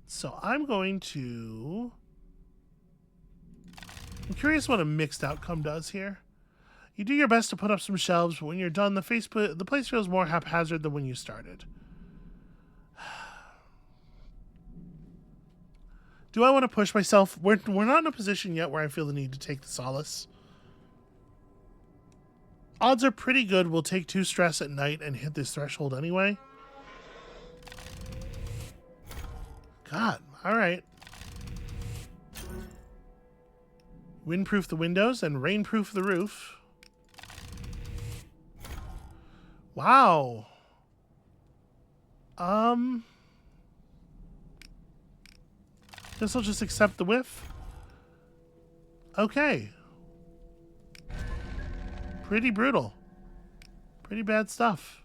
So I'm curious what a mixed outcome does here. You do your best to put up some shelves, but when you're done, the place feels more haphazard than when you started. Do I want to push myself? We're not in a position yet where I feel the need to take the Solace. Odds are pretty good we'll take 2 stress at night and hit this threshold anyway. God, alright. Windproof the windows and rainproof the roof. Wow. Guess I'll just accept the whiff. Okay. Pretty brutal. Pretty bad stuff.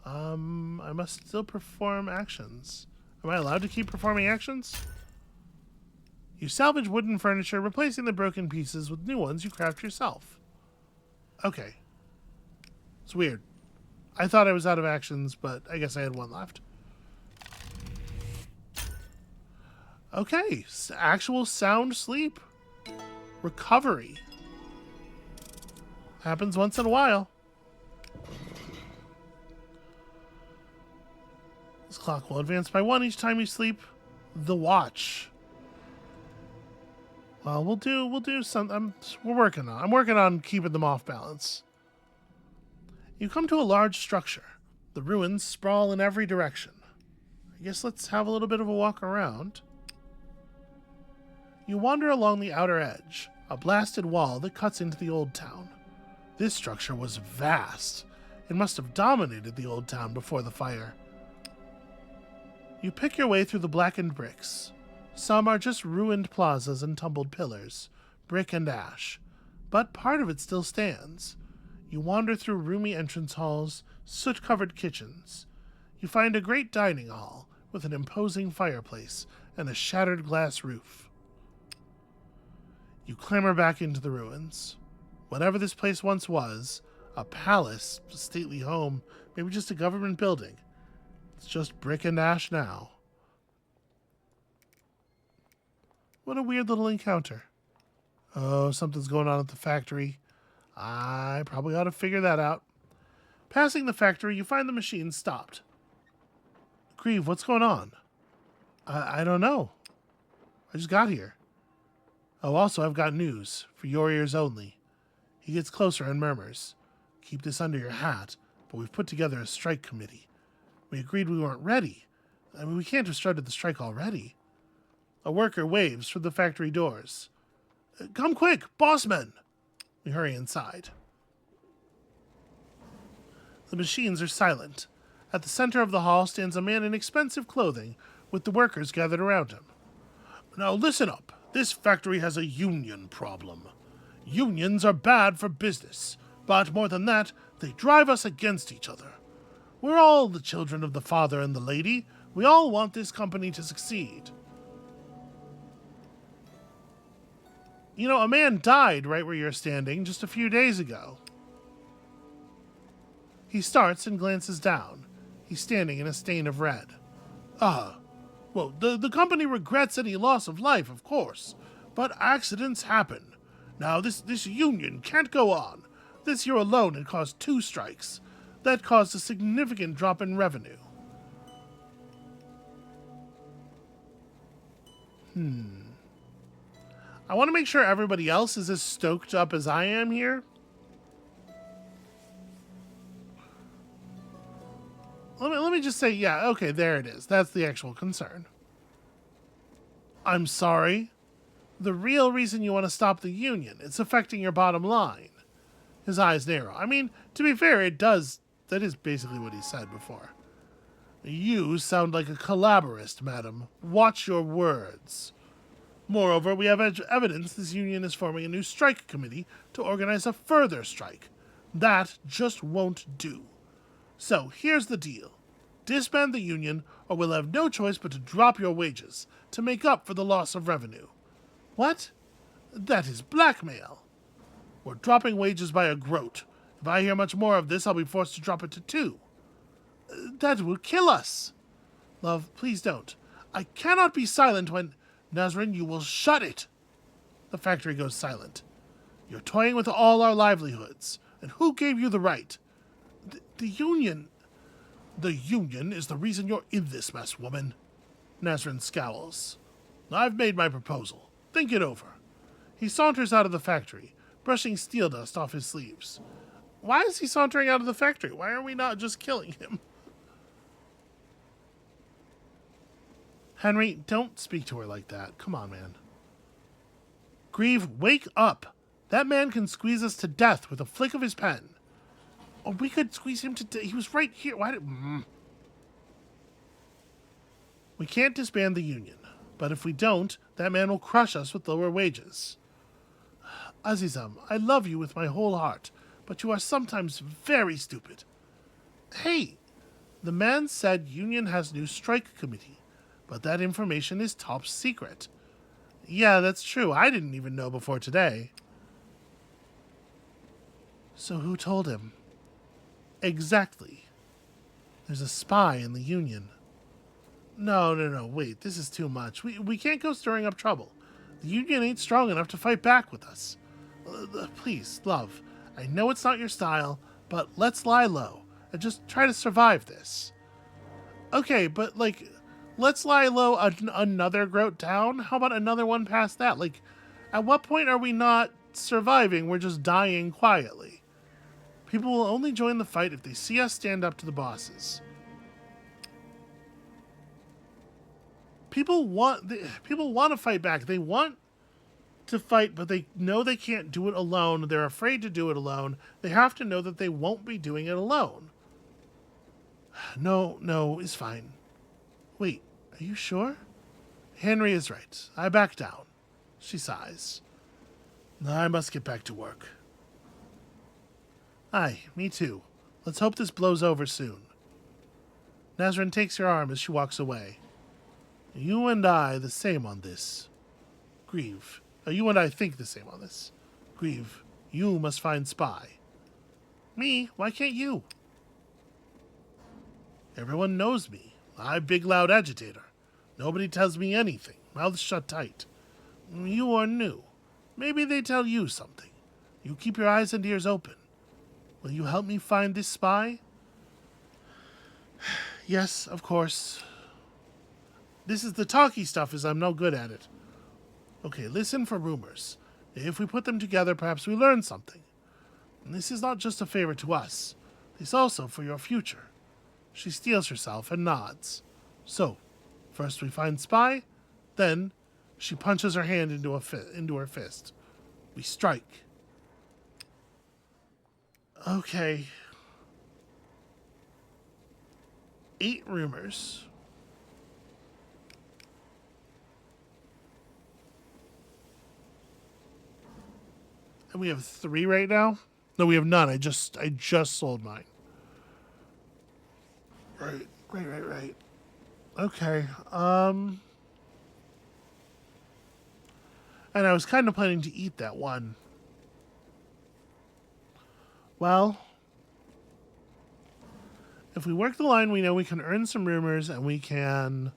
I must still perform actions. Am I allowed to keep performing actions? You salvage wooden furniture, replacing the broken pieces with new ones you craft yourself. Okay. It's weird. I thought I was out of actions, but I guess I had 1 left. Okay. Actual sound sleep. Recovery. Happens once in a while. This clock will advance by 1 each time you sleep. The watch. Well, we'll do some. I'm working on keeping them off balance. You come to a large structure. The ruins sprawl in every direction. I guess let's have a little bit of a walk around. You wander along the outer edge, a blasted wall that cuts into the old town. This structure was vast. It must have dominated the old town before the fire. You pick your way through the blackened bricks. Some are just ruined plazas and tumbled pillars, brick and ash, but part of it still stands. You wander through roomy entrance halls, soot-covered kitchens. You find a great dining hall with an imposing fireplace and a shattered glass roof. You clamber back into the ruins. Whatever this place once was, a palace, a stately home, maybe just a government building. It's just brick and ash now. What a weird little encounter. Oh, something's going on at the factory. I probably ought to figure that out. Passing the factory, you find the machine stopped. Grieve, what's going on? I don't know. I just got here. Oh, also, I've got news. For your ears only. He gets closer and murmurs. Keep this under your hat, but we've put together a strike committee. We agreed we weren't ready. I mean, we can't have started the strike already. A worker waves from the factory doors. Come quick, bossmen! We hurry inside. The machines are silent. At the center of the hall stands a man in expensive clothing, with the workers gathered around him. Now listen up. This factory has a union problem. Unions are bad for business, but more than that, they drive us against each other. We're all the children of the father and the lady. We all want this company to succeed. You know, a man died right where you're standing just a few days ago. He starts and glances down. He's standing in a stain of red. Well, the company regrets any loss of life, of course, but accidents happen. Now, this union can't go on. This year alone it caused 2 strikes. That caused a significant drop in revenue. I want to make sure everybody else is as stoked up as I am here. Let me just say, yeah, okay, there it is. That's the actual concern. I'm sorry. The real reason you want to stop the union, it's affecting your bottom line. His eyes narrow. I mean, to be fair, it does. That is basically what he said before. You sound like a collaborist, madam. Watch your words. Moreover, we have evidence this union is forming a new strike committee to organize a further strike. That just won't do. So, here's the deal. Disband the union, or we'll have no choice but to drop your wages to make up for the loss of revenue. What? That is blackmail. We're dropping wages by a groat. If I hear much more of this, I'll be forced to drop it to 2. That will kill us. Love, please don't. I cannot be silent when... Nazrin, you will shut it. The factory goes silent. You're toying with all our livelihoods. And who gave you the right? The union... The union is the reason you're in this mess, woman. Nazrin scowls. I've made my proposal. Think it over. He saunters out of the factory, brushing steel dust off his sleeves. Why is he sauntering out of the factory? Why are we not just killing him? Henry, don't speak to her like that. Come on, man. Grieve, wake up. That man can squeeze us to death with a flick of his pen. Or we could squeeze him to death. He was right here. Why did... We can't disband the union. But if we don't, that man will crush us with lower wages. Azizam, I love you with my whole heart, but you are sometimes very stupid. Hey, the man said union has new strike committee, but that information is top secret. Yeah, that's true. I didn't even know before today. So who told him? Exactly. There's a spy in the union. No, wait, this is too much. We can't go stirring up trouble. The union ain't strong enough to fight back with us. Please, love, I know it's not your style, but let's lie low and just try to survive this. Okay, but, like, let's lie low another Groat town? How about another one past that? Like, at what point are we not surviving? We're just dying quietly. People will only join the fight if they see us stand up to the bosses. People want to fight back. They want to fight, but they know they can't do it alone. They're afraid to do it alone. They have to know that they won't be doing it alone. No, it's fine. Wait, are you sure? Henry is right. I back down. She sighs. I must get back to work. Aye, me too. Let's hope this blows over soon. Nazrin takes her arm as she walks away. You and I the same on this. Grieve. You and I think the same on this. Grieve, you must find Spy. Me? Why can't you? Everyone knows me. I'm big loud agitator. Nobody tells me anything. Mouths shut tight. You are new. Maybe they tell you something. You keep your eyes and ears open. Will you help me find this spy? Yes, of course. This is the talky stuff, as I'm no good at it. Okay, listen for rumors. If we put them together, perhaps we learn something. And this is not just a favor to us. It's also for your future. She steels herself and nods. So, first we find Spy, then she punches her hand into her fist. We strike. Okay. 8 rumors. And we have 3 right now? No, we have none. I just sold mine. Right. Okay. And I was kind of planning to eat that one. Well, if we work the line, we know we can earn some rumors, and we can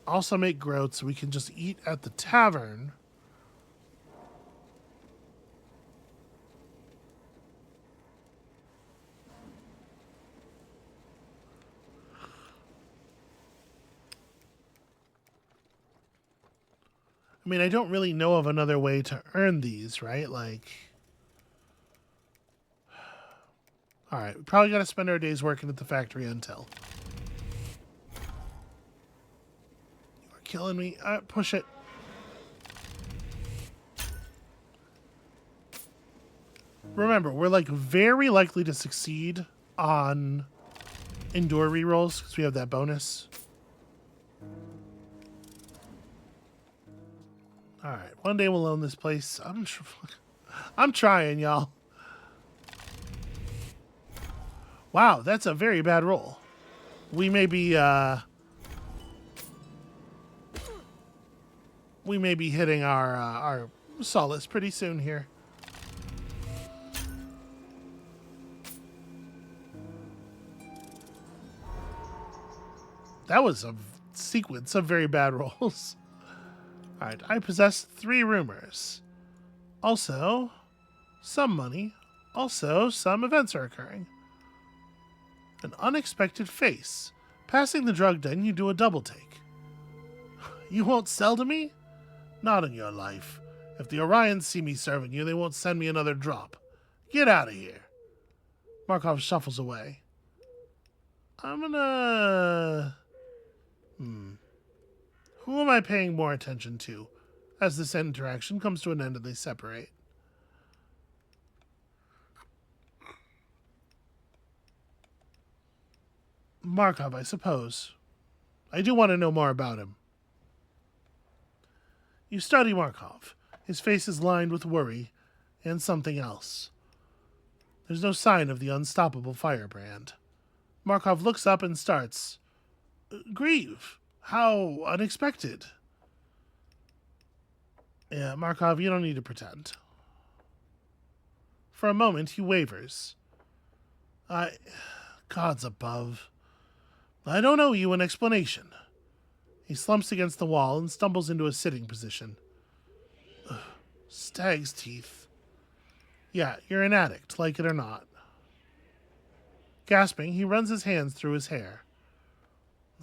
also make groats. So we can just eat at the tavern. I mean, I don't really know of another way to earn these, right? Like, all right, we probably got to spend our days working at the factory until. You're killing me. Push it. Remember, we're like very likely to succeed on endure rerolls because we have that bonus. All right, one day we'll own this place. I'm trying, y'all. Wow, that's a very bad roll. We may be hitting our solace pretty soon here. That was a sequence of very bad rolls. All right, I possess 3 rumors. Also, some money. Also, some events are occurring. An unexpected face. Passing the drug den, you do a double take. You won't sell to me? Not in your life. If the Orions see me serving you, they won't send me another drop. Get out of here. Markov shuffles away. I'm gonna... Who am I paying more attention to as this interaction comes to an end and they separate? Markov, I suppose. I do want to know more about him. You study Markov. His face is lined with worry and something else. There's no sign of the unstoppable firebrand. Markov looks up and starts. Grieve. How unexpected. Yeah, Markov, you don't need to pretend. For a moment, he wavers. Gods above. I don't owe you an explanation. He slumps against the wall and stumbles into a sitting position. Ugh, stag's teeth. Yeah, you're an addict, like it or not. Gasping, he runs his hands through his hair.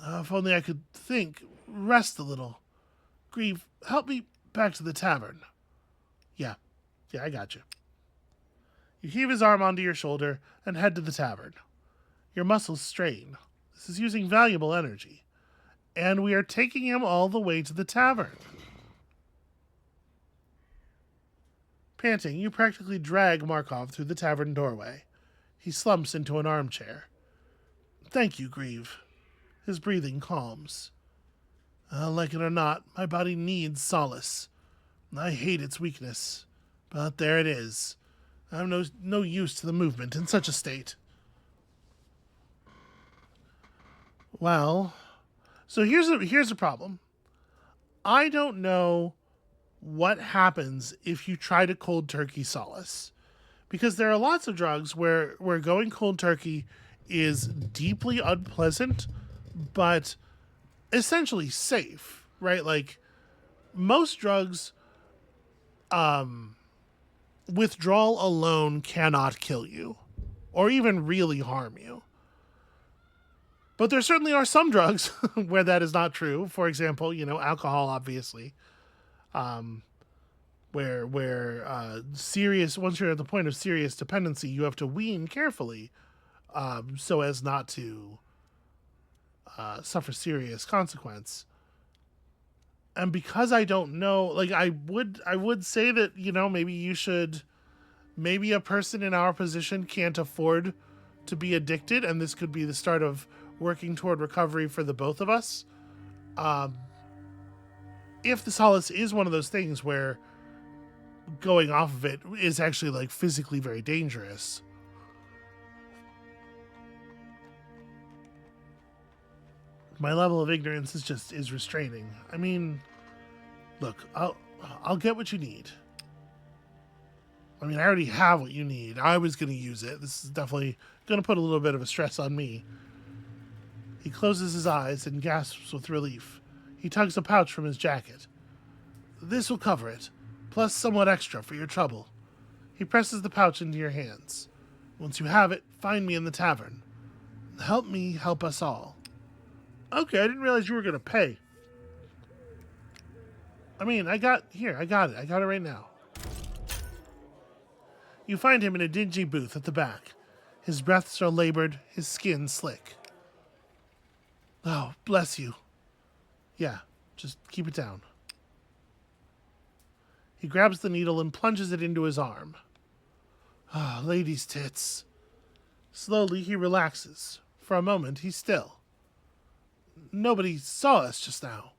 If only I could think, rest a little. Grieve, help me back to the tavern. Yeah, I got you. You heave his arm onto your shoulder and head to the tavern. Your muscles strain. This is using valuable energy. And we are taking him all the way to the tavern. Panting, you practically drag Markov through the tavern doorway. He slumps into an armchair. Thank you, Grieve. His breathing calms. Like it or not, my body needs solace. I hate its weakness. But there it is. I'm no use to the movement in such a state. Well, so here's the problem. I don't know what happens if you try to cold turkey solace. Because there are lots of drugs where going cold turkey is deeply unpleasant, but essentially safe, right? Like, most drugs, withdrawal alone cannot kill you or even really harm you. But there certainly are some drugs where that is not true. For example, alcohol, obviously, where serious, once you're at the point of serious dependency, you have to wean carefully, so as not to suffer serious consequence. And because I don't know, like, I would say that, maybe a person in our position can't afford to be addicted, and this could be the start of working toward recovery for the both of us. If the Solace is one of those things where going off of it is actually like physically very dangerous, my level of ignorance is restraining. I mean, look, I'll get what you need. I mean, I already have what you need. I was going to use it. This is definitely going to put a little bit of a stress on me. He closes his eyes and gasps with relief. He tugs a pouch from his jacket. This will cover it, plus somewhat extra for your trouble. He presses the pouch into your hands. Once you have it, find me in the tavern. Help me help us all. Okay, I didn't realize you were going to pay. I mean, I got it. I got it right now. You find him in a dingy booth at the back. His breaths are labored, his skin slick. Oh, bless you. Yeah, just keep it down. He grabs the needle and plunges it into his arm. Ah, lady's tits. Slowly, he relaxes. For a moment, he's still. Nobody saw us just now.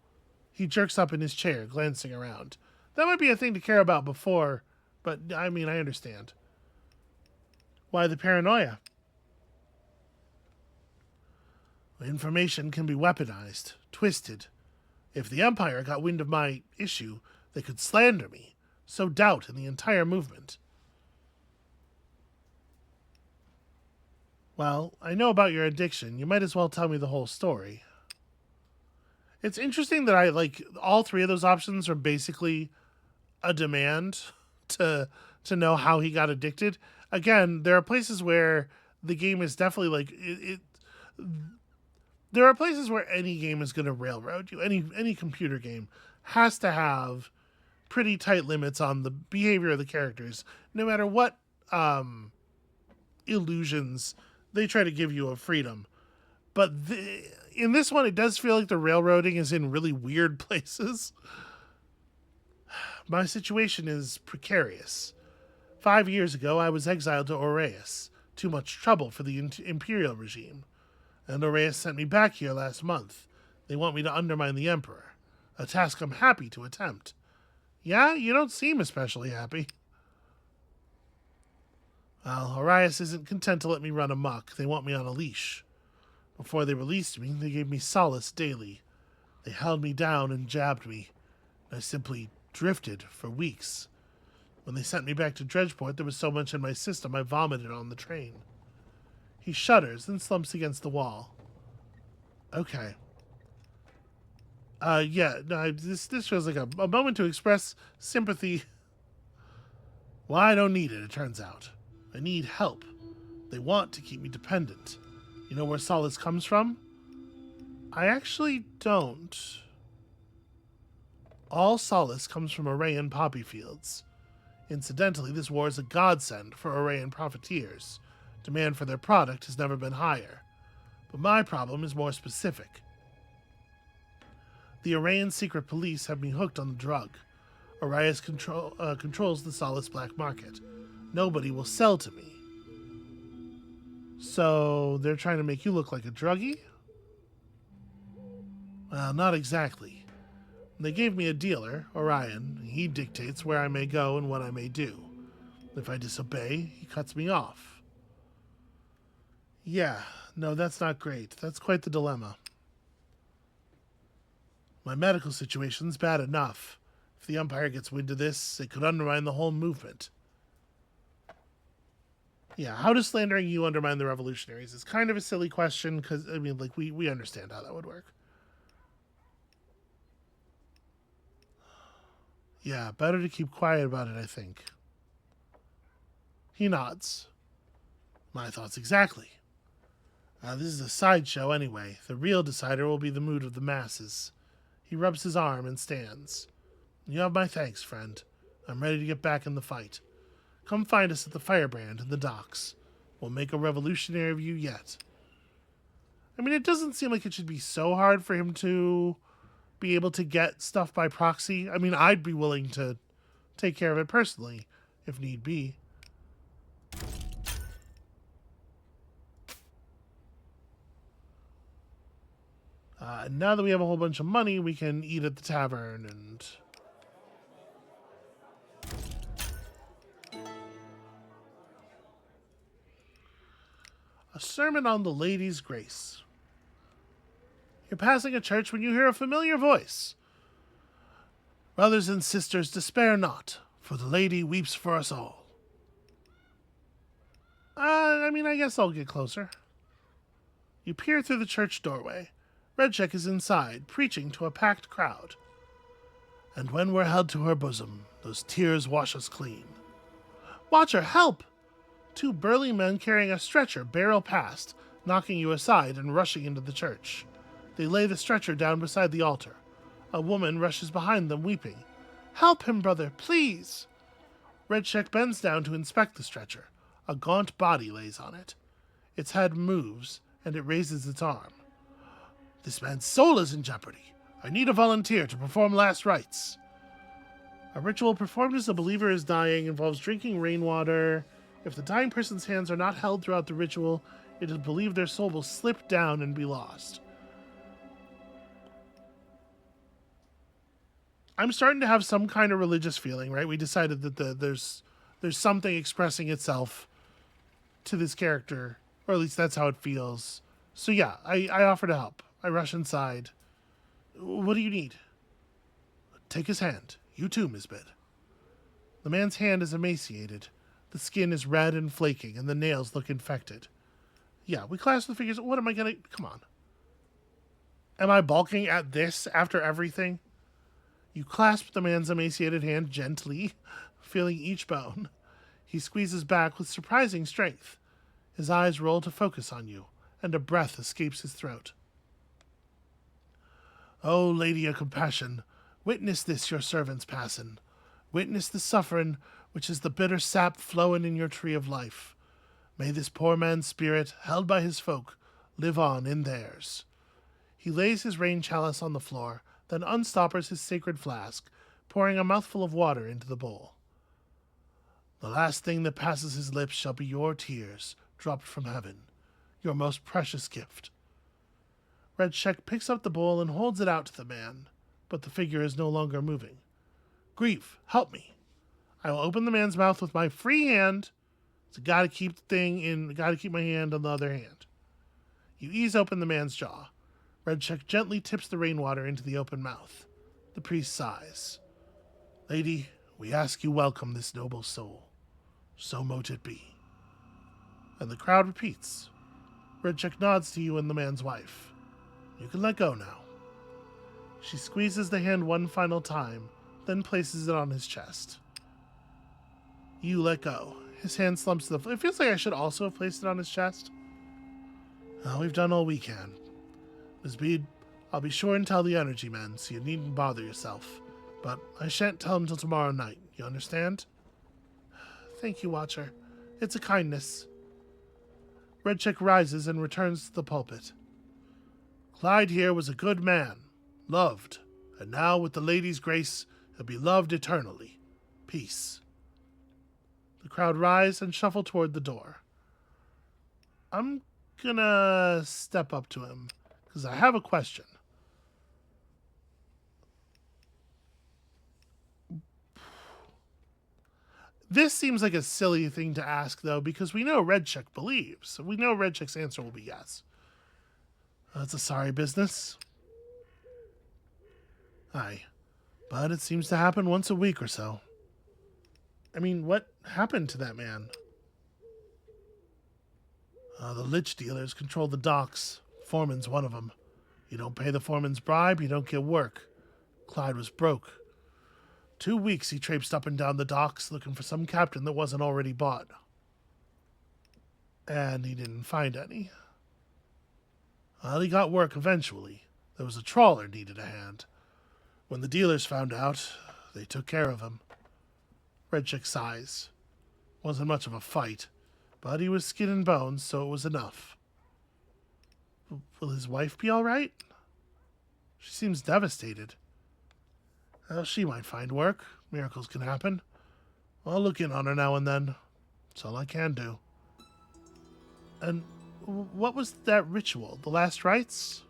He jerks up in his chair, glancing around. That might be a thing to care about before, but, I mean, I understand. Why the paranoia? Information can be weaponized, twisted. If the Empire got wind of my issue, they could slander me, sow doubt in the entire movement. Well, I know about your addiction. You might as well tell me the whole story. It's interesting that all three of those options are basically a demand to know how he got addicted. Again, there are places where the game is definitely there are places where any game is going to railroad you. Any computer game has to have pretty tight limits on the behavior of the characters, no matter what illusions they try to give you of freedom. But in this one, it does feel like the railroading is in really weird places. My situation is precarious. 5 years ago, I was exiled to Aureus. Too much trouble for the Imperial regime. And Aureus sent me back here last month. They want me to undermine the Emperor. A task I'm happy to attempt. Yeah, you don't seem especially happy. Well, Aureus isn't content to let me run amok. They want me on a leash. Before they released me, they gave me solace daily. They held me down and jabbed me. I simply drifted for weeks. When they sent me back to Dredgeport, there was so much in my system I vomited on the train. He shudders, then slumps against the wall. Okay. This feels like a moment to express sympathy. Well, I don't need it turns out. I need help. They want to keep me dependent. You know where solace comes from? I actually don't. All solace comes from Arayan poppy fields. Incidentally, this war is a godsend for Arayan profiteers. Demand for their product has never been higher. But my problem is more specific. The Arayan secret police have me hooked on the drug. Arias controls the solace black market. Nobody will sell to me. So they're trying to make you look like a druggie? Well, not exactly. They gave me a dealer, Orion. He dictates where I may go and what I may do. If I disobey, he cuts me off. Yeah, no, that's not great. That's quite the dilemma. My medical situation's bad enough. If the Empire gets wind of this, it could undermine the whole movement. Yeah, how does slandering you undermine the revolutionaries? It's kind of a silly question, because, I mean, like, we understand how that would work. Yeah, better to keep quiet about it, I think. He nods. My thoughts exactly. This is a sideshow anyway. The real decider will be the mood of the masses. He rubs his arm and stands. You have my thanks, friend. I'm ready to get back in the fight. Come find us at the Firebrand in the docks. We'll make a revolutionary of you yet. I mean, it doesn't seem like it should be so hard for him to be able to get stuff by proxy. I mean, I'd be willing to take care of it personally, if need be. And now that we have a whole bunch of money, we can eat at the tavern and... A sermon on the Lady's Grace. You're passing a church when you hear a familiar voice. Brothers and sisters, despair not, for the Lady weeps for us all. I guess I'll get closer. You peer through the church doorway. Redcheck is inside, preaching to a packed crowd. And when we're held to her bosom, those tears wash us clean. Watcher, help! 2 burly men carrying a stretcher barrel past, knocking you aside and rushing into the church. They lay the stretcher down beside the altar. A woman rushes behind them, weeping. Help him, brother, please! Redcheck bends down to inspect the stretcher. A gaunt body lays on it. Its head moves, and it raises its arm. This man's soul is in jeopardy. I need a volunteer to perform last rites. A ritual performed as a believer is dying involves drinking rainwater. If the dying person's hands are not held throughout the ritual, it is believed their soul will slip down and be lost. I'm starting to have some kind of religious feeling, right? We decided that there's something expressing itself to this character, or at least that's how it feels. So yeah, I offer to help. I rush inside. What do you need? Take his hand. You too, Miss Bid. The man's hand is emaciated. The skin is red and flaking, and the nails look infected. Yeah, we clasp the fingers. What am I gonna... Come on. Am I balking at this after everything? You clasp the man's emaciated hand gently, feeling each bone. He squeezes back with surprising strength. His eyes roll to focus on you, and a breath escapes his throat. O Lady of Compassion, witness this your servant's passin'. Witness the sufferin' which is the bitter sap flowin' in your tree of life. May this poor man's spirit, held by his folk, live on in theirs. He lays his rain chalice on the floor, then unstoppers his sacred flask, pouring a mouthful of water into the bowl. The last thing that passes his lips shall be your tears, dropped from heaven, your most precious gift. Redcheck picks up the bowl and holds it out to the man, but the figure is no longer moving. Grief, help me. I will open the man's mouth with my free hand. So gotta keep my hand on the other hand. You ease open the man's jaw. Redcheck gently tips the rainwater into the open mouth. The priest sighs. Lady, we ask you welcome this noble soul. So mote it be. And the crowd repeats. Redcheck nods to you and the man's wife. You can let go now. She squeezes the hand one final time, then places it on his chest. You let go. His hand slumps to the floor. It feels like I should also have placed it on his chest. Well, we've done all we can. Miss Bede, I'll be sure and tell the energy men, so you needn't bother yourself. But I shan't tell him till tomorrow night. You understand? Thank you, Watcher. It's a kindness. Redcheck rises and returns to the pulpit. Clyde here was a good man, loved, and now with the Lady's grace, he'll be loved eternally. Peace. The crowd rise and shuffle toward the door. I'm gonna step up to him, because I have a question. This seems like a silly thing to ask, though, because we know Redcheck believes. We know Redcheck's answer will be yes. That's a sorry business. Aye, but it seems to happen once a week or so. I mean, what happened to that man? The lich dealers control the docks. Foreman's one of them. You don't pay the foreman's bribe, you don't get work. Clyde was broke. 2 weeks he traipsed up and down the docks looking for some captain that wasn't already bought. And he didn't find any. Well, he got work eventually. There was a trawler needed a hand. When the dealers found out, they took care of him. Redcheck sighs. Wasn't much of a fight, but he was skin and bones, so it was enough. Will his wife be all right? She seems devastated. Well, she might find work. Miracles can happen. I'll look in on her now and then. That's all I can do. And what was that ritual? The last rites?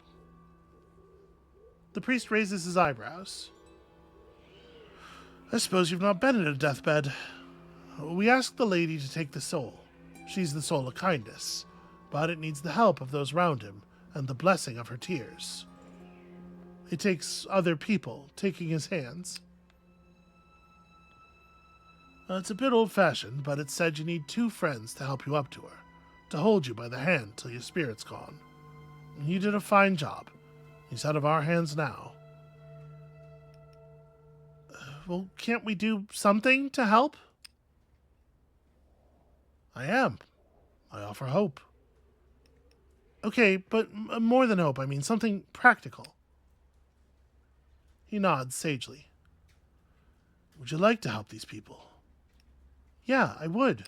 The priest raises his eyebrows. I suppose you've not been in a deathbed. We asked the lady to take the soul. She's the soul of kindness, but it needs the help of those round him and the blessing of her tears. It takes other people taking his hands. It's a bit old-fashioned, but it said you need 2 friends to help you up to her, to hold you by the hand till your spirit's gone. And you did a fine job. He's out of our hands now. Well, can't we do something to help? I am. I offer hope. Okay, but more than hope. I mean, something practical. He nods sagely. Would you like to help these people? Yeah, I would.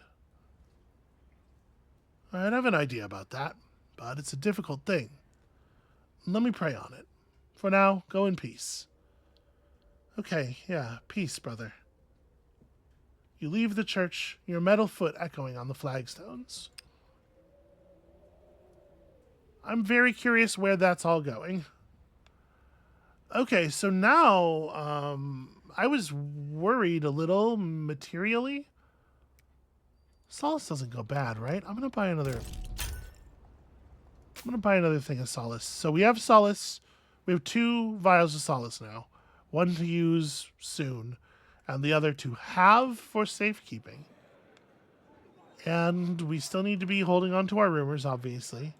I'd have an idea about that, but it's a difficult thing. Let me pray on it. For now, go in peace. Okay, yeah, peace, brother. You leave the church, your metal foot echoing on the flagstones. I'm very curious where that's all going. Okay, so now, I was worried a little materially. Solace doesn't go bad, right? I'm gonna buy another thing of Solace. So we have Solace. We have 2 vials of Solace now. One to use soon, and the other to have for safekeeping. And we still need to be holding on to our rumors, obviously.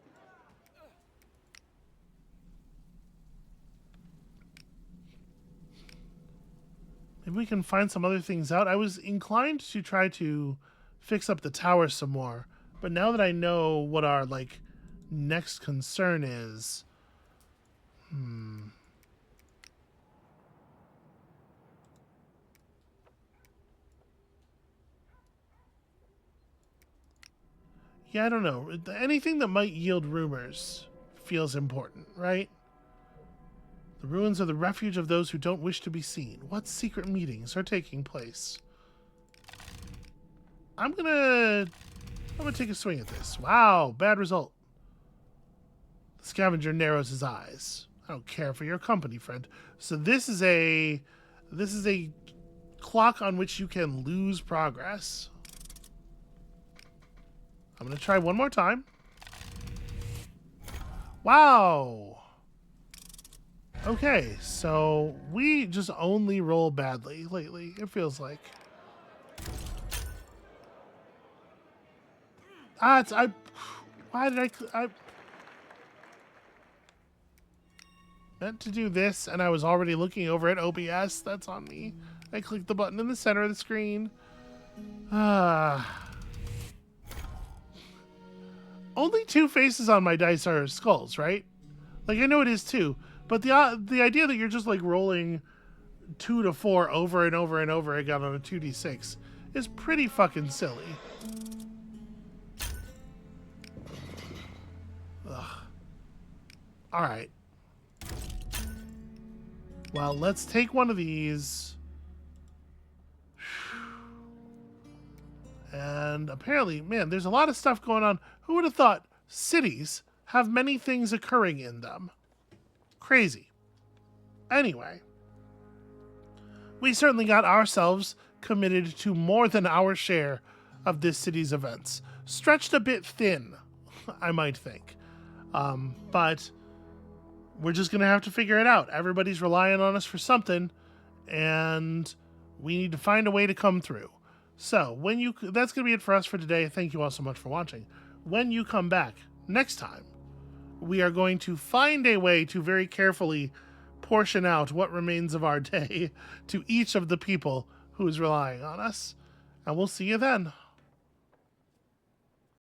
Maybe we can find some other things out. I was inclined to try to fix up the tower some more, but now that I know what our, next concern is... Yeah, I don't know. Anything that might yield rumors feels important, right? The ruins are the refuge of those who don't wish to be seen. What secret meetings are taking place? I'm gonna take a swing at this. Wow, bad result. The scavenger narrows his eyes. I don't care for your company, friend. So this is a clock on which you can lose progress. I'm going to try one more time. Wow. Okay, so we just only roll badly lately, it feels like. Why did I meant to do this, and I was already looking over at OBS. That's on me. I clicked the button in the center of the screen. Only 2 faces on my dice are skulls, right? Like, I know it is 2, but the idea that you're just, rolling 2 to 4 over and over and over again on a 2d6 is pretty fucking silly. Ugh. Alright. Well, let's take one of these. And apparently, man, there's a lot of stuff going on. Who would have thought cities have many things occurring in them? Crazy. Anyway, we certainly got ourselves committed to more than our share of this city's events. Stretched a bit thin, I might think. But we're just going to have to figure it out. Everybody's relying on us for something, and we need to find a way to come through. So, that's going to be it for us for today. Thank you all so much for watching. When you come back next time, we are going to find a way to very carefully portion out what remains of our day to each of the people who's relying on us. And we'll see you then.